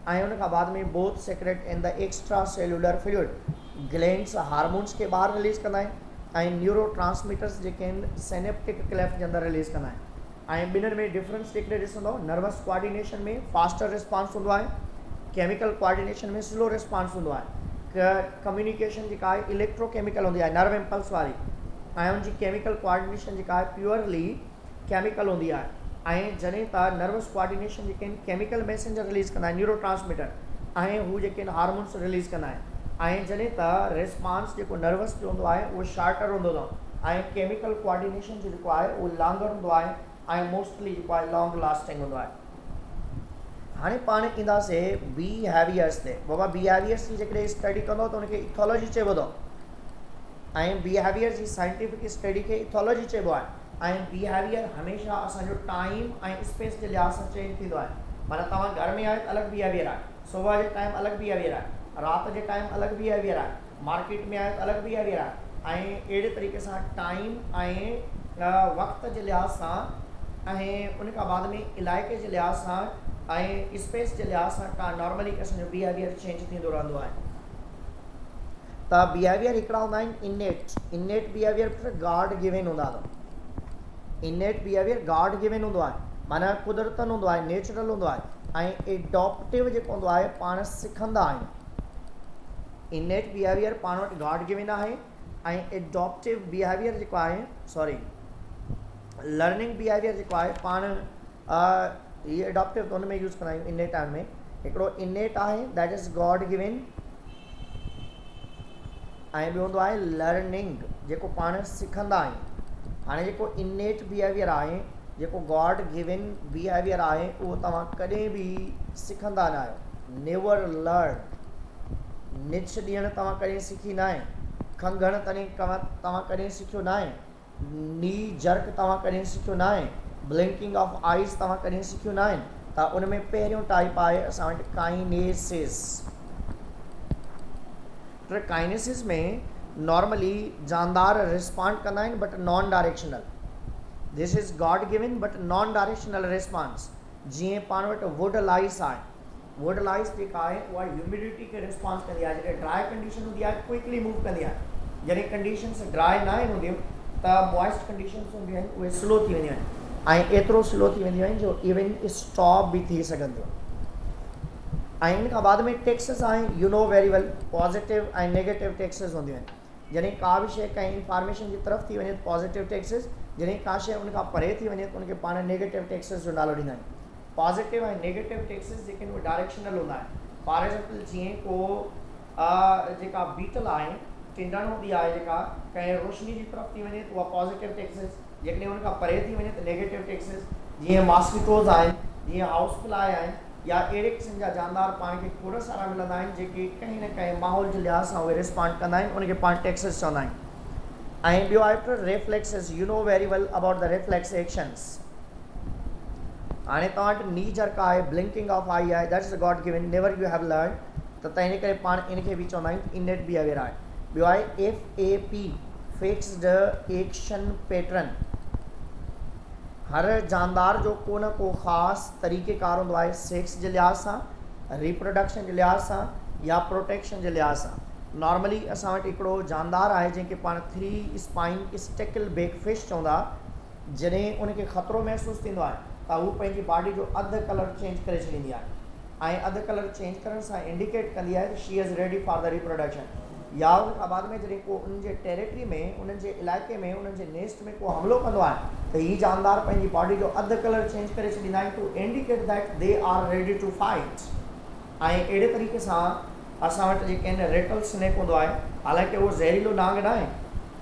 A: ऐं उन खां बाद में both secrete in the extra cellular fluid. Glands hormones खे ॿाहिरि रिलीज़ कंदा आहिनि ऐं न्यूरो ट्रांसमीटर्स जेके आहिनि सिनेप्टिक क्लेफ्ट जे अंदरि रिलीज़ कंदा आहिनि। ऐं ॿिन्हिनि में डिफरेंस जेकॾहिं ॾिसंदव, नर्वस कोऑर्डिनेशन में फास्टर रिस्पॉन्स हूंदो आहे, केमिकल कोऑर्डिनेशन में स्लो रिस्पॉन्स हूंदो आहे। कम्युनिकेशन जेका आहे इलेक्ट्रोकेमिकल हूंदी आहे, नर्व इम्पल्स वारी, ऐं उनजी केमिकल कोऑर्डिनेशन जेका आहे प्योरली केमिकल हूंदी आहे। ऐं जॾहिं त नर्वस कोऑर्डिनेशन जेके आहिनि केमिकल मैसेंजर रिलीज़ कंदा आहिनि, न्यूरो ट्रांसमीटर, ऐं हू जेके आहिनि हार्मोन्स रिलीज़ कंदा आहिनि। ऐं जॾहिं त रिस्पॉन्स जेको नर्वस जो हूंदो आहे उहो शार्टर हूंदो अथव ऐं केमिकल कोऑर्डिनेशन जो जेको आहे उहो लॉन्गर हूंदो आहे ऐं मोस्टली जेको आहे लॉन्ग लास्टिंग हूंदो आहे। हाणे पाण ईंदासीं बिहेवियर्स ते। बाबा बिहेवियर्स जी जेकॾहिं स्टडी कंदो त उनखे इथोलॉजी चइबो अथव ऐं बिहेवियर जी साइंटिफिक स्टडी खे इथोलॉजी चइबो आहे। ऐं बिहेवियर हमेशह असांजो टाइम ऐं स्पेस जे लिहाज़ सां चेंज थींदो आहे। माना तव्हां घर में आहियो त अलॻि बिहेवियर आहे, सुबुह जे टाइम अलॻि बिहेवियर आहे, राति जे टाइम अलॻि बिहेवियर आहे, मार्केट में आहियो त अलॻि बिहेवियर आहे। ऐं अहिड़े तरीक़े सां टाइम ऐं वक़्त जे लिहाज़ सां ऐं उन खां बाद में इलाइक़े जे लिहाज़ सां ऐं स्पेस जे लिहाज़ सां नॉर्मली असांजो बिहेवियर चेंज थींदो रहंदो आहे। त बिहेवियर हिकिड़ा हूंदा आहिनि इनेट बिहेवियर गॉड गिवन हूंदा अथव। इनेट बिहेवियर गॉड गिवन हूंदो आहे, माना कुदरतन हूंदो आहे, नेचुरल हूंदो आहे। ऐं एडॉप्टिव जेको हूंदो आहे पाण सिखंदा आहियूं। इनेट बिहेवियर पाण वटि गॉड गिवन आहे ऐं एडॉप्टिव बिहेवियर जेको आहे लर्निंग बिहेवियर जेको आहे पाण ये एडॉप्टिव तो उनमें यूज़ कंदा आहियूं। इनेट में हिकिड़ो इनेट आहे दैट इज़ गॉड गिवन ऐं ॿियो हूंदो आहे लर्निंग जेको पाण सिखंदा आहियूं। हाणे जेको इनेट बिहेवियर आहे, जेको गॉड गिवन बिहेवियर आहे, उहो तव्हां कॾहिं बि सिखंदा न आहियो। Never learn. निछ ॾियणु तव्हां कॾहिं सिखी न आहे, खंघणु तव्हां कॾहिं सिखियो न आहे, नी जर्क तव्हां कॾहिं सिखियो न आहे, ब्लिंकिंग ऑफ आइज़ तव्हां कॾहिं सिखियो न आहिनि। त उन में पहिरियों टाइप आहे असां वटि काइनेसिस। त काइनेसिस में नॉर्मली जानदार रिस्पॉन्ड कंदा आहिनि but non directional. This is God given but non directional response. जीअं पाण वटि वुड लाइस आहे, वोडलाइज़ जेका आहे उहा ह्यूमिडिटी खे रिस्पॉन्स कंदी आहे। जॾहिं ड्राई कंडीशन हूंदी आहे क्विकली मूव कंदी आहे। जॾहिं कंडीशन्स ड्राई न आहिनि हूंदियूं त मॉइस्ट कंडीशन्स हूंदियूं आहिनि उहे स्लो थी वेंदियूं आहिनि ऐं एतिरो स्लो थी वेंदियूं आहिनि जो इवन स्टॉप बि थी सघंदियूं। ऐं इन खां बाद में टैक्सिस आहिनि, यू नो वेरी वेल, पॉज़िटिव ऐं नेगेटिव टैक्सिस हूंदियूं आहिनि। जॾहिं का बि शइ कंहिं इंफॉर्मेशन जी तरफ़ थी वञे त पॉज़िटिव टैक्सिस, जॾहिं का शइ उन खां परे थी वञे त उनखे पाण नेगेटिव टैक्सिस जो नालो ॾींदा आहियूं। पॉज़िटिव ऐं नेगेटिव टैक्सिस जेके आहिनि उहे डायरेक्शनल हूंदा आहिनि। फॉर एग्ज़ाम्पल जीअं को जेका बीटल आहे, टिंडण हूंदी आहे जेका कंहिं रोशनी जी तरफ़ थी वञे त उहा पॉज़िटिव टैक्सिस, जेकॾहिं उन खां परे थी वञे त नेगेटिव टैक्सिस। जीअं मॉस्किटोज़ आहिनि, जीअं हाउस फ्लाई आहिनि, या अहिड़े क़िस्म जा जानदार पाण खे खोड़ सारा मिलंदा आहिनि जेके कंहिं न कंहिं माहौल जे लिहाज़ सां उहे रिस्पॉन्ड कंदा आहिनि, उनखे पाण टैक्सिस चवंदा आहियूं। ऐं ॿियो आहे reflexes, U know very well about the reflex actions. हाणे तव्हां वटि नी जर्क आहे, ब्लिंकिंग ऑफ आई आहे, that is God given, never U have learn, त तंहिं करे पाण इनखे बि चवंदा आहियूं इनेट बिहेवियर आहे। ॿियो आहे FAP, फिक्स्ड एक्शन पैटर्न। हर जानदार जो को न को ख़ासि तरीक़ेकार हूंदो आहे, सेक्स जे लिहाज़ सां, रिप्रोडक्शन जे लिहाज़ सां या प्रोटेक्शन जे लिहाज़ सां। नॉर्मली असां वटि हिकिड़ो जानदार आहे जंहिंखे पाण 3 स्पाइन स्टेकल बेक फिश चवंदा। जॾहिं उनखे ख़तरो महसूसु थींदो आहे त हू पंहिंजी बॉडी जो अधु कलर चेंज करे छॾींदी आहे ऐं अधु कलर चेंज करण सां इंडिकेट कंदी आहे त she is ready for the reproduction. या उन खां बाद में जॾहिं को उन्हनि जे टेरिटरी में, उन्हनि जे इलाइक़े में, उन्हनि जे नेस्ट में को हमलो कंदो आहे त हीअ जानदार पंहिंजी बॉडी जो अधु कलर चेंज करे छॾींदा आहिनि to indicate that they are ready to fight. ऐं अहिड़े तरीक़े सां असां वटि जेके आहिनि रेटल स्नेक हूंदो आहे, हालांकि उहो ज़हरीलो नांग न आहे,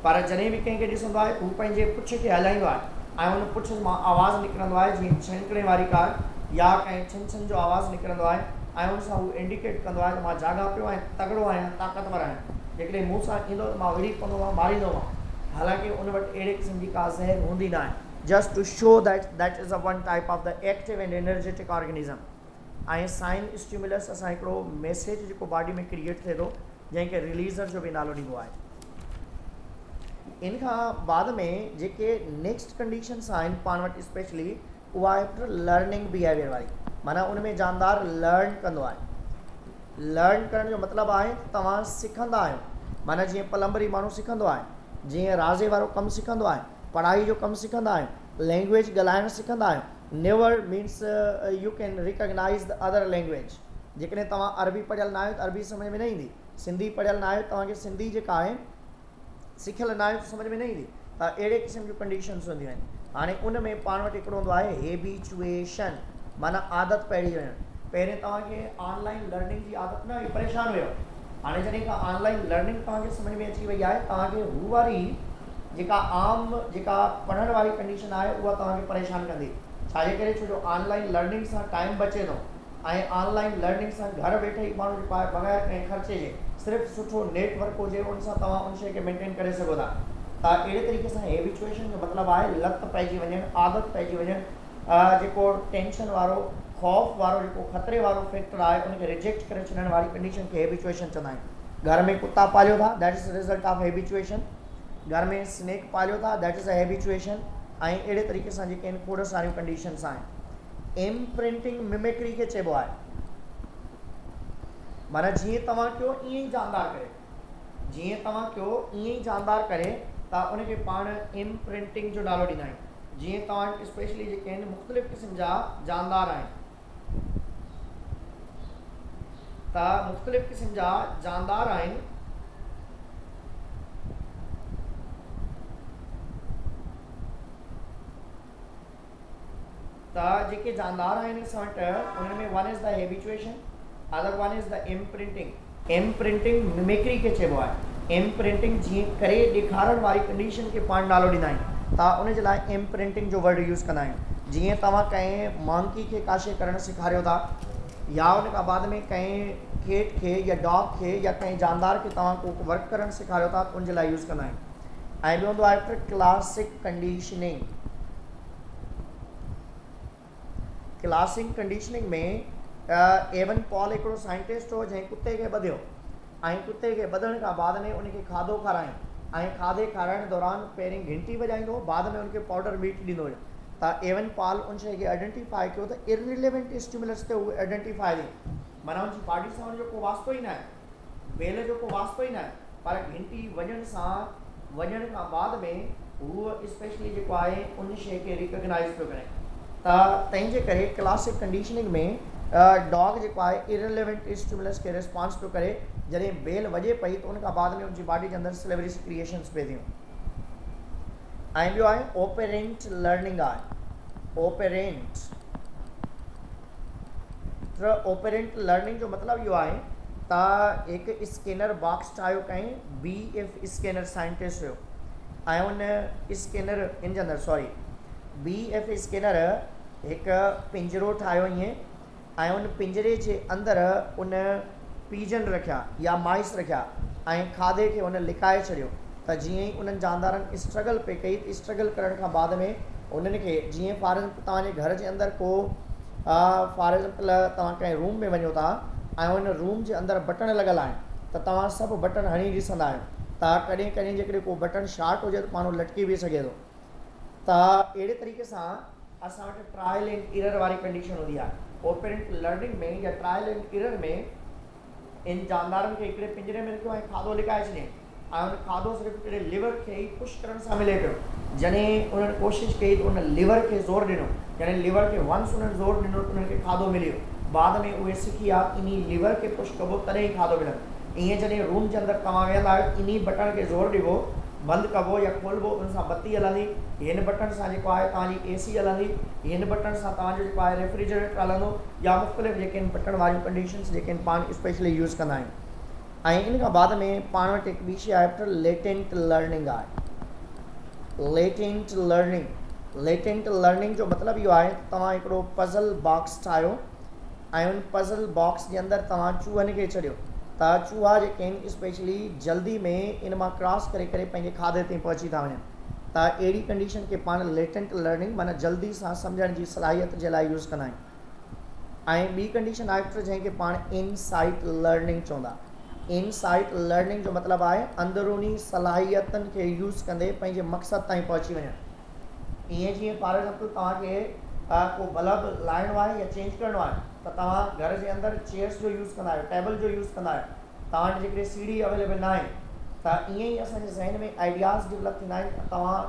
A: पर जॾहिं बि कंहिंखे ॾिसंदो आहे हू पंहिंजे पुछ खे हलाईंदो आहे ऐं उन पुछ मां आवाज़ु निकिरंदो आहे जीअं छिणकणे वारी कार या कंहिं छिन छिन जो आवाज़ु निकिरंदो आहे ऐं उन सां हू इंडिकेट कंदो आहे त मां जाॻा पियो ऐं तगड़ो आहियां, ताक़तवर आहियां। जेकॾहिं मूं सां ईंदो त मां विड़ी पवंदो, मां मारींदोमांव। हालांकि उन वटि अहिड़े क़िस्म जी का ज़हर हूंदी न आहे, just to show that is a one type of the active and energetic organism. ऐं साइन स्टिमुलस असां हिकिड़ो मैसेज जेको बॉडी में क्रिएट थिए थो जंहिंखे रिलीज़र जो बि नालो ॾिबो आहे। इन खां बाद में जेके नेक्स्ट कंडीशन्स आहिनि पाण वटि स्पेशली, उहा आहे लर्निंग बिहेवियर वारी, माना उन में जानदार लर्न कंदो आहे। लर्न करण जो मतिलबु आहे त तव्हां सिखंदा आहियो, माना जीअं प्लम्बरी माण्हू सिखंदो आहे, जीअं राज़े वारो कमु सिखंदो आहे, पढ़ाई जो कमु सिखंदा आहियो, लैंग्वेज ॻाल्हाइणु सिखंदा आहियो। Never means U can recognise the other language. जेकॾहिं तव्हां अरबी पढ़ियल न आहियो त अरबी सम्झ में न ईंदी, सिंधी पढ़ियल न आहियो तव्हांखे सिंधी जेका आहे सिखियल न आहियो त सम्झ में न ईंदी। त अहिड़े क़िस्म जूं कंडीशन्स हूंदियूं आहिनि। हाणे उन में पाण वटि हिकिड़ो हूंदो आहे हैबिचुएशन, माना आदत पइजी वञणु। पहिरें तव्हांखे ऑनलाइन लर्निंग जी आदत न हुई, परेशान हुयो। हाणे जॾहिं खां ऑनलाइन लर्निंग तव्हांखे सम्झ में अची वई आहे, तव्हांखे हू वारी जेका आम जेका पढ़ण वारी कंडीशन आहे उहा तव्हांखे परेशान कंदी। छाजे करे? छो जो ऑनलाइन लर्निंग सां टाइम बचे थो ऐं ऑनलाइन लर्निंग सां घर वेठे ई माण्हू जेको आहे बग़ैर कंहिं ख़र्चे जे सिर्फ़ु सुठो नेटवर्क हुजे उन सां तव्हां उन शइ खे मेंटेन करे सघो था। त अहिड़े तरीक़े सां हैबिचुएशन जो मतिलबु आहे लत पइजी वञणु, आदत पइजी वञणु, जेको टेंशन वारो, ख़ौफ़ वारो, जेको ख़तरे वारो फैक्टर आहे उनखे रिजेक्ट करे छॾण वारी कंडीशन खे हैबिचुएशन चवंदा आहियूं। घर में कुता पालियो था, that is result of habituation. घर में स्नेक पालियो था, दैट इज़ अ हैबिचुएशन। ऐं अहिड़े तरीक़े सां जेके आहिनि खोड़ सारियूं कंडीशन्स आहिनि। इम्प्रिंटिंग मिमिक्री खे चइबो आहे, माना जीअं तव्हां कयो ईअं ई जानदार करे, जीअं तव्हां कयो ईअं ई जानदार करे, त उनखे पाण इम्प्रिंटिंग जो नालो ॾींदा आहियूं। जीअं तव्हां स्पेशली जेके आहिनि मुख़्तलिफ़ क़िस्म जा जानदार आहिनि, त मुख़्तलिफ़ क़िस्म जा जानदार आहिनि, त जेके जानदार आहिनि असां वटि उन्हनि में one is the habituation, other one is the imprinting. Imprinting mimicry खे चइबो आहे। इम्प्रिंटिंग जीअं करे ॾेखारण वारी कंडीशन खे पाण नालो ॾींदा आहियूं, त उन जे लाइ इम्प्रिंटिंग जो वर्ड यूज़ कंदा आहियूं। जीअं तव्हां कंहिं मंकी खे का शइ करणु सेखारियो था, या उन खां बाद में कंहिं खेत खे या डॉग खे या कंहिं जानदार खे तव्हां को वर्क करणु सेखारियो था, उन जे लाइ यूज़ कंदा आहियूं। ऐं ॿियो हूंदो आहे क्लासिक कंडीशनिंग। क्लासिक कंडीशनिंग में एवन पॉल हिकिड़ो साइंटिस्ट हो जंहिं कुते खे ॿधियो ऐं कुते खे ॿधण खां बाद में उनखे खाधो खारायूं ऐं खाधे खाराइण दौरान पहिरीं घंटी वॼाईंदो, बाद में उनखे पाउडर मीट ॾींदो हुयो। त एवन पॉल उन शइ खे आइडेंटिफाई कयो त इररिलेवेंट स्टिमुलस ते उहे आइडेंटिफाई थी, माना उनजी बॉडी सां उनजो को वास्तो ई न आहे, बेल जो को वास्तो ई न आहे, पर घंटी वञण खां बाद में हूअ स्पेशली जेको आहे उन शइ खे रिकॉग्नाइज़ पियो करे। त तंहिंजे करे क्लासिक कंडीशनिंग में डॉग जेको आहे इररिलेवेंट स्टिमुलस खे रिस्पॉन्स पियो करे, जॾहिं बेल वॼे पई त उन खां बाद में उनजी बॉडी जे अंदरि सिलेवरी सिक्रिएशन्स पिए थियूं। ऐं ॿियो आहे ओपेरेंट लर्निंग आहे। ओपेरेंट ओपेरेंट लर्निंग जो मतिलबु इहो आहे त हिकु स्कैनर बॉक्स ठाहियो कईं BF स्कैनर साइंटिस्ट हुयो, ऐं उन स्कैनर इन जे अंदरि BF स्कैनर हिकु पिंजरो ठाहियो ईअं, ऐं उन पिंजरे जे अंदरि उन पीजन रखिया या माइस रखिया ऐं खाधे खे उन लिकाए छॾियो त जीअं ई उन्हनि जानदारनि स्ट्रगल पे कई, स्ट्रगल करण खां बाद में उन्हनि खे जीअं फॉर एग्जाम्पल तव्हांजे घर जे अंदरि को फॉर एग्जाम्पल तव्हां कंहिं रूम में वञो था ऐं उन रूम जे अंदरि बटण लॻल आहिनि त तव्हां सभु बटण हणी ॾिसंदा आहियो, त कॾहिं कॾहिं जेकॾहिं को बटण शॉर्ट हुजे त माण्हू लटकी बि सघे थो। त अहिड़े तरीक़े सां असां वटि ट्रायल एंड एरर वारी कंडीशन हूंदी आहे। ओपेरेंट लर्निंग में या ट्रायल एंड एरर में इन जानदारनि खे हिकिड़े पिंजरे में रखियो ऐं खाधो लिकाए छॾियईं, ऐं उन खाधो सिर्फ़ु हिकिड़े लिवर खे ई पुश करण सां मिले पियो। जॾहिं उन्हनि कोशिशि कई त उन लिवर खे ज़ोर ॾिनो, यानी लिवर खे वंस उन्हनि ज़ोर ॾिनो त उन्हनि खे खाधो मिलियो। बाद में उहे सिखी विया इन लिवर खे पुश कबो तॾहिं ई खाधो मिलंदो। ईअं जॾहिं रूम जे अंदरि तव्हां वेहंदा आहियो इन बटण खे ज़ोर ॾिबो, बंदि कबो या खोलिबो, उन सां बत्ती हलंदी, हिन बटण सां जेको आहे तव्हांजी AC हलंदी, हिन बटण सां तव्हांजो जेको आहे रेफ्रिजरेटर हलंदो, या मुख़्तलिफ़ जेके आहिनि बटण वारियूं कंडीशन्स जेके आहिनि पाण स्पेशली यूज़ कंदा आहियूं। ऐं इन खां बाद में पाण वटि हिकु ॿी शइ आहे लेटेंट लर्निंग आहे। लेटेंट लर्निंग जो मतिलबु इहो आहे त तव्हां हिकिड़ो पज़ल बॉक्स ठाहियो ऐं उन पज़ल बॉक्स जे अंदरि तव्हां चूहनि खे छॾियो त चूहा जेके आहिनि स्पेशली जल्दी में इन मां क्रॉस करे करे पंहिंजे खाधे ताईं पहुची था वञनि। त अहिड़ी कंडीशन खे पाण लेटेंट लर्निंग माना जल्दी सां सम्झण जी सलाहियत जे लाइ यूज़ कंदा आहियूं। ऐं ॿी कंडीशन आहे जंहिंखे पाण इनसाइट लर्निंग चवंदा। इनसाइट लर्निंग जो मतिलबु आहे अंदरूनी सलाहियतनि खे यूज़ कंदे पंहिंजे मक़सद ताईं पहुची वञणु। ईअं जीअं फॉर एग्जाम्पल तव्हांखे को बल्ब लाइणो आहे या चेंज करिणो आहे त तव्हां घर जे अंदरि चेयर्स जो यूज़ कंदा आहियो, टेबल जो यूज़ कंदा आहियो, तव्हां वटि जेकॾहिं सीढ़ी अवेलेबल न आहे त ईअं ई असांजे ज़हन में आइडियाज़ डेवलप थींदा आहिनि त तव्हां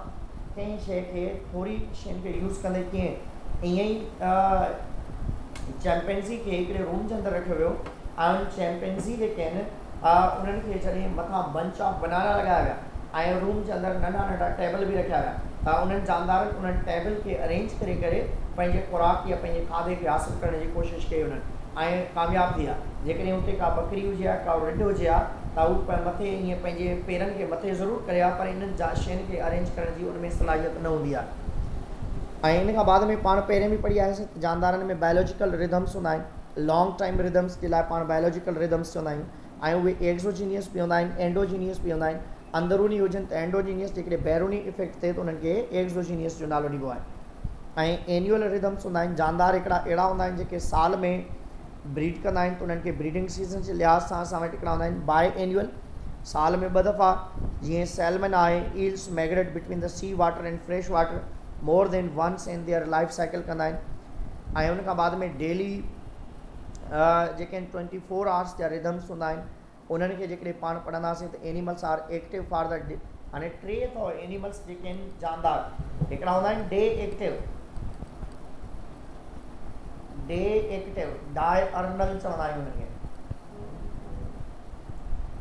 A: कंहिं शइ खे थोरी शयुनि खे यूज़ कंदे कीअं। ईअं ई चैम्पेंज़ी खे हिकिड़े रूम जे अंदरि रखियो वियो ऐं उन चैम्पेंज़ी जेके आहिनि उन्हनि खे जॾहिं मथां बंच ऑफ बनाना लॻाया विया ऐं रूम जे अंदरि नंढा नंढा टेबल बि रखिया विया त उन्हनि जानदारनि उन्हनि टेबल खे अरेंज करे करे पंहिंजे खुराक या पंहिंजे खाधे खे हासिलु करण जी कोशिशि कई उन्हनि ऐं कामयाबु थी आहे। जेकॾहिं हुते का बकरी हुजे हा, का रिढ हुजे हा त हू मथे ईअं पंहिंजे पेरनि खे मथे ज़रूरु करे हा, पर इन्हनि शयुनि खे अरेंज करण जी उन में सलाहियत न हूंदी आहे। ऐं इन खां बाद में पाण पहिरें बि पढ़ी आयासीं जानदारनि में बायोलॉजिकल रिदम्स हूंदा आहिनि। लॉन्ग टाइम रिदम्स जे लाइ पाण बायोलॉजिकल रिदम्स चवंदा आहियूं, ऐं उहे एक्सोजीनियस बि हूंदा आहिनि, एंडोजीनियस बि हूंदा आहिनि। अंदरूनी हुजनि त एंडोजीनियस, जेकॾहिं बैरूनी इफेक्ट थिए त उन्हनि खे एक्सोजीनियस जो नालो ॾिबो आहे। ऐं एन्युअल रिदम्स हूंदा आहिनि। जानदार हिकिड़ा अहिड़ा हूंदा आहिनि जेके साल में ब्रीड कंदा आहिनि, त उन्हनि खे ब्रीडिंग सीज़न जे लिहाज़ सां असां वटि हिकिड़ा हूंदा आहिनि बाय एन्युअल, साल में 2 दफ़ा, जीअं सैलमन आहे, eels migrate between the sea water and fresh water more than once in their life cycle कंदा आहिनि। ऐं उन खां बाद में डेली जेके आहिनि 24 आवर्स जा रिदम्स हूंदा आहिनि। उन्हनि खे जेकॾहिं पाण पढ़ंदासीं त animals are active for the हाणे 3 अथव एनिमल्स जेके आहिनि जानदार। हिकिड़ा हूंदा आहिनि डे एक्टिव, डायअर्नल चवंदा आहियूं उन्हनि खे।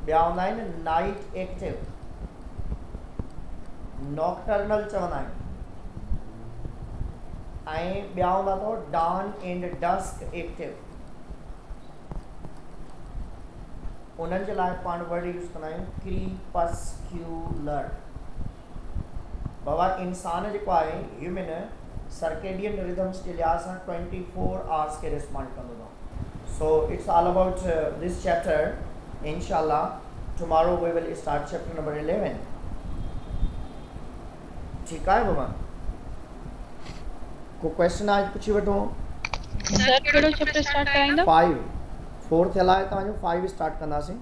A: ॿिया हूंदा आहिनि नाइट एक्टिव, नॉक्टर्नल चवंदा आहिनि। ऐं ॿिया हूंदा अथव डॉन एंड डस्क एक्टिव। उन्हनि जे लाइ पाण वर्ड यूज़ कंदा आहियूं क्रीपस्क्यूलर। बाबा इंसान जेको आहे ह्यूमन सर्केडियन रिदम्स जे लिहाज़ सां 24 आवर्स के रिस्पॉन्ड कंदो अथव। So it's all about this chapter. इंशाल्लाह टुमारो वी विल स्टार्ट चैप्टर नंबर 11। ठीकु आहे बाबा? को क्वेश्चन आज पुछी वठो।
B: सर कहिड़ो चैप्टर स्टार्ट कराईंदा?
A: 5 4 थियल आहे तव्हांजो, 5 स्टार्ट कंदासीं।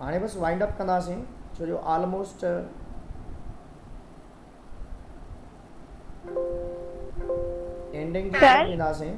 A: हाणे बसि वाइंड अप कंदासीं छो जो ऑलमोस्ट एंडिंग
C: सर?
A: ॾींदासीं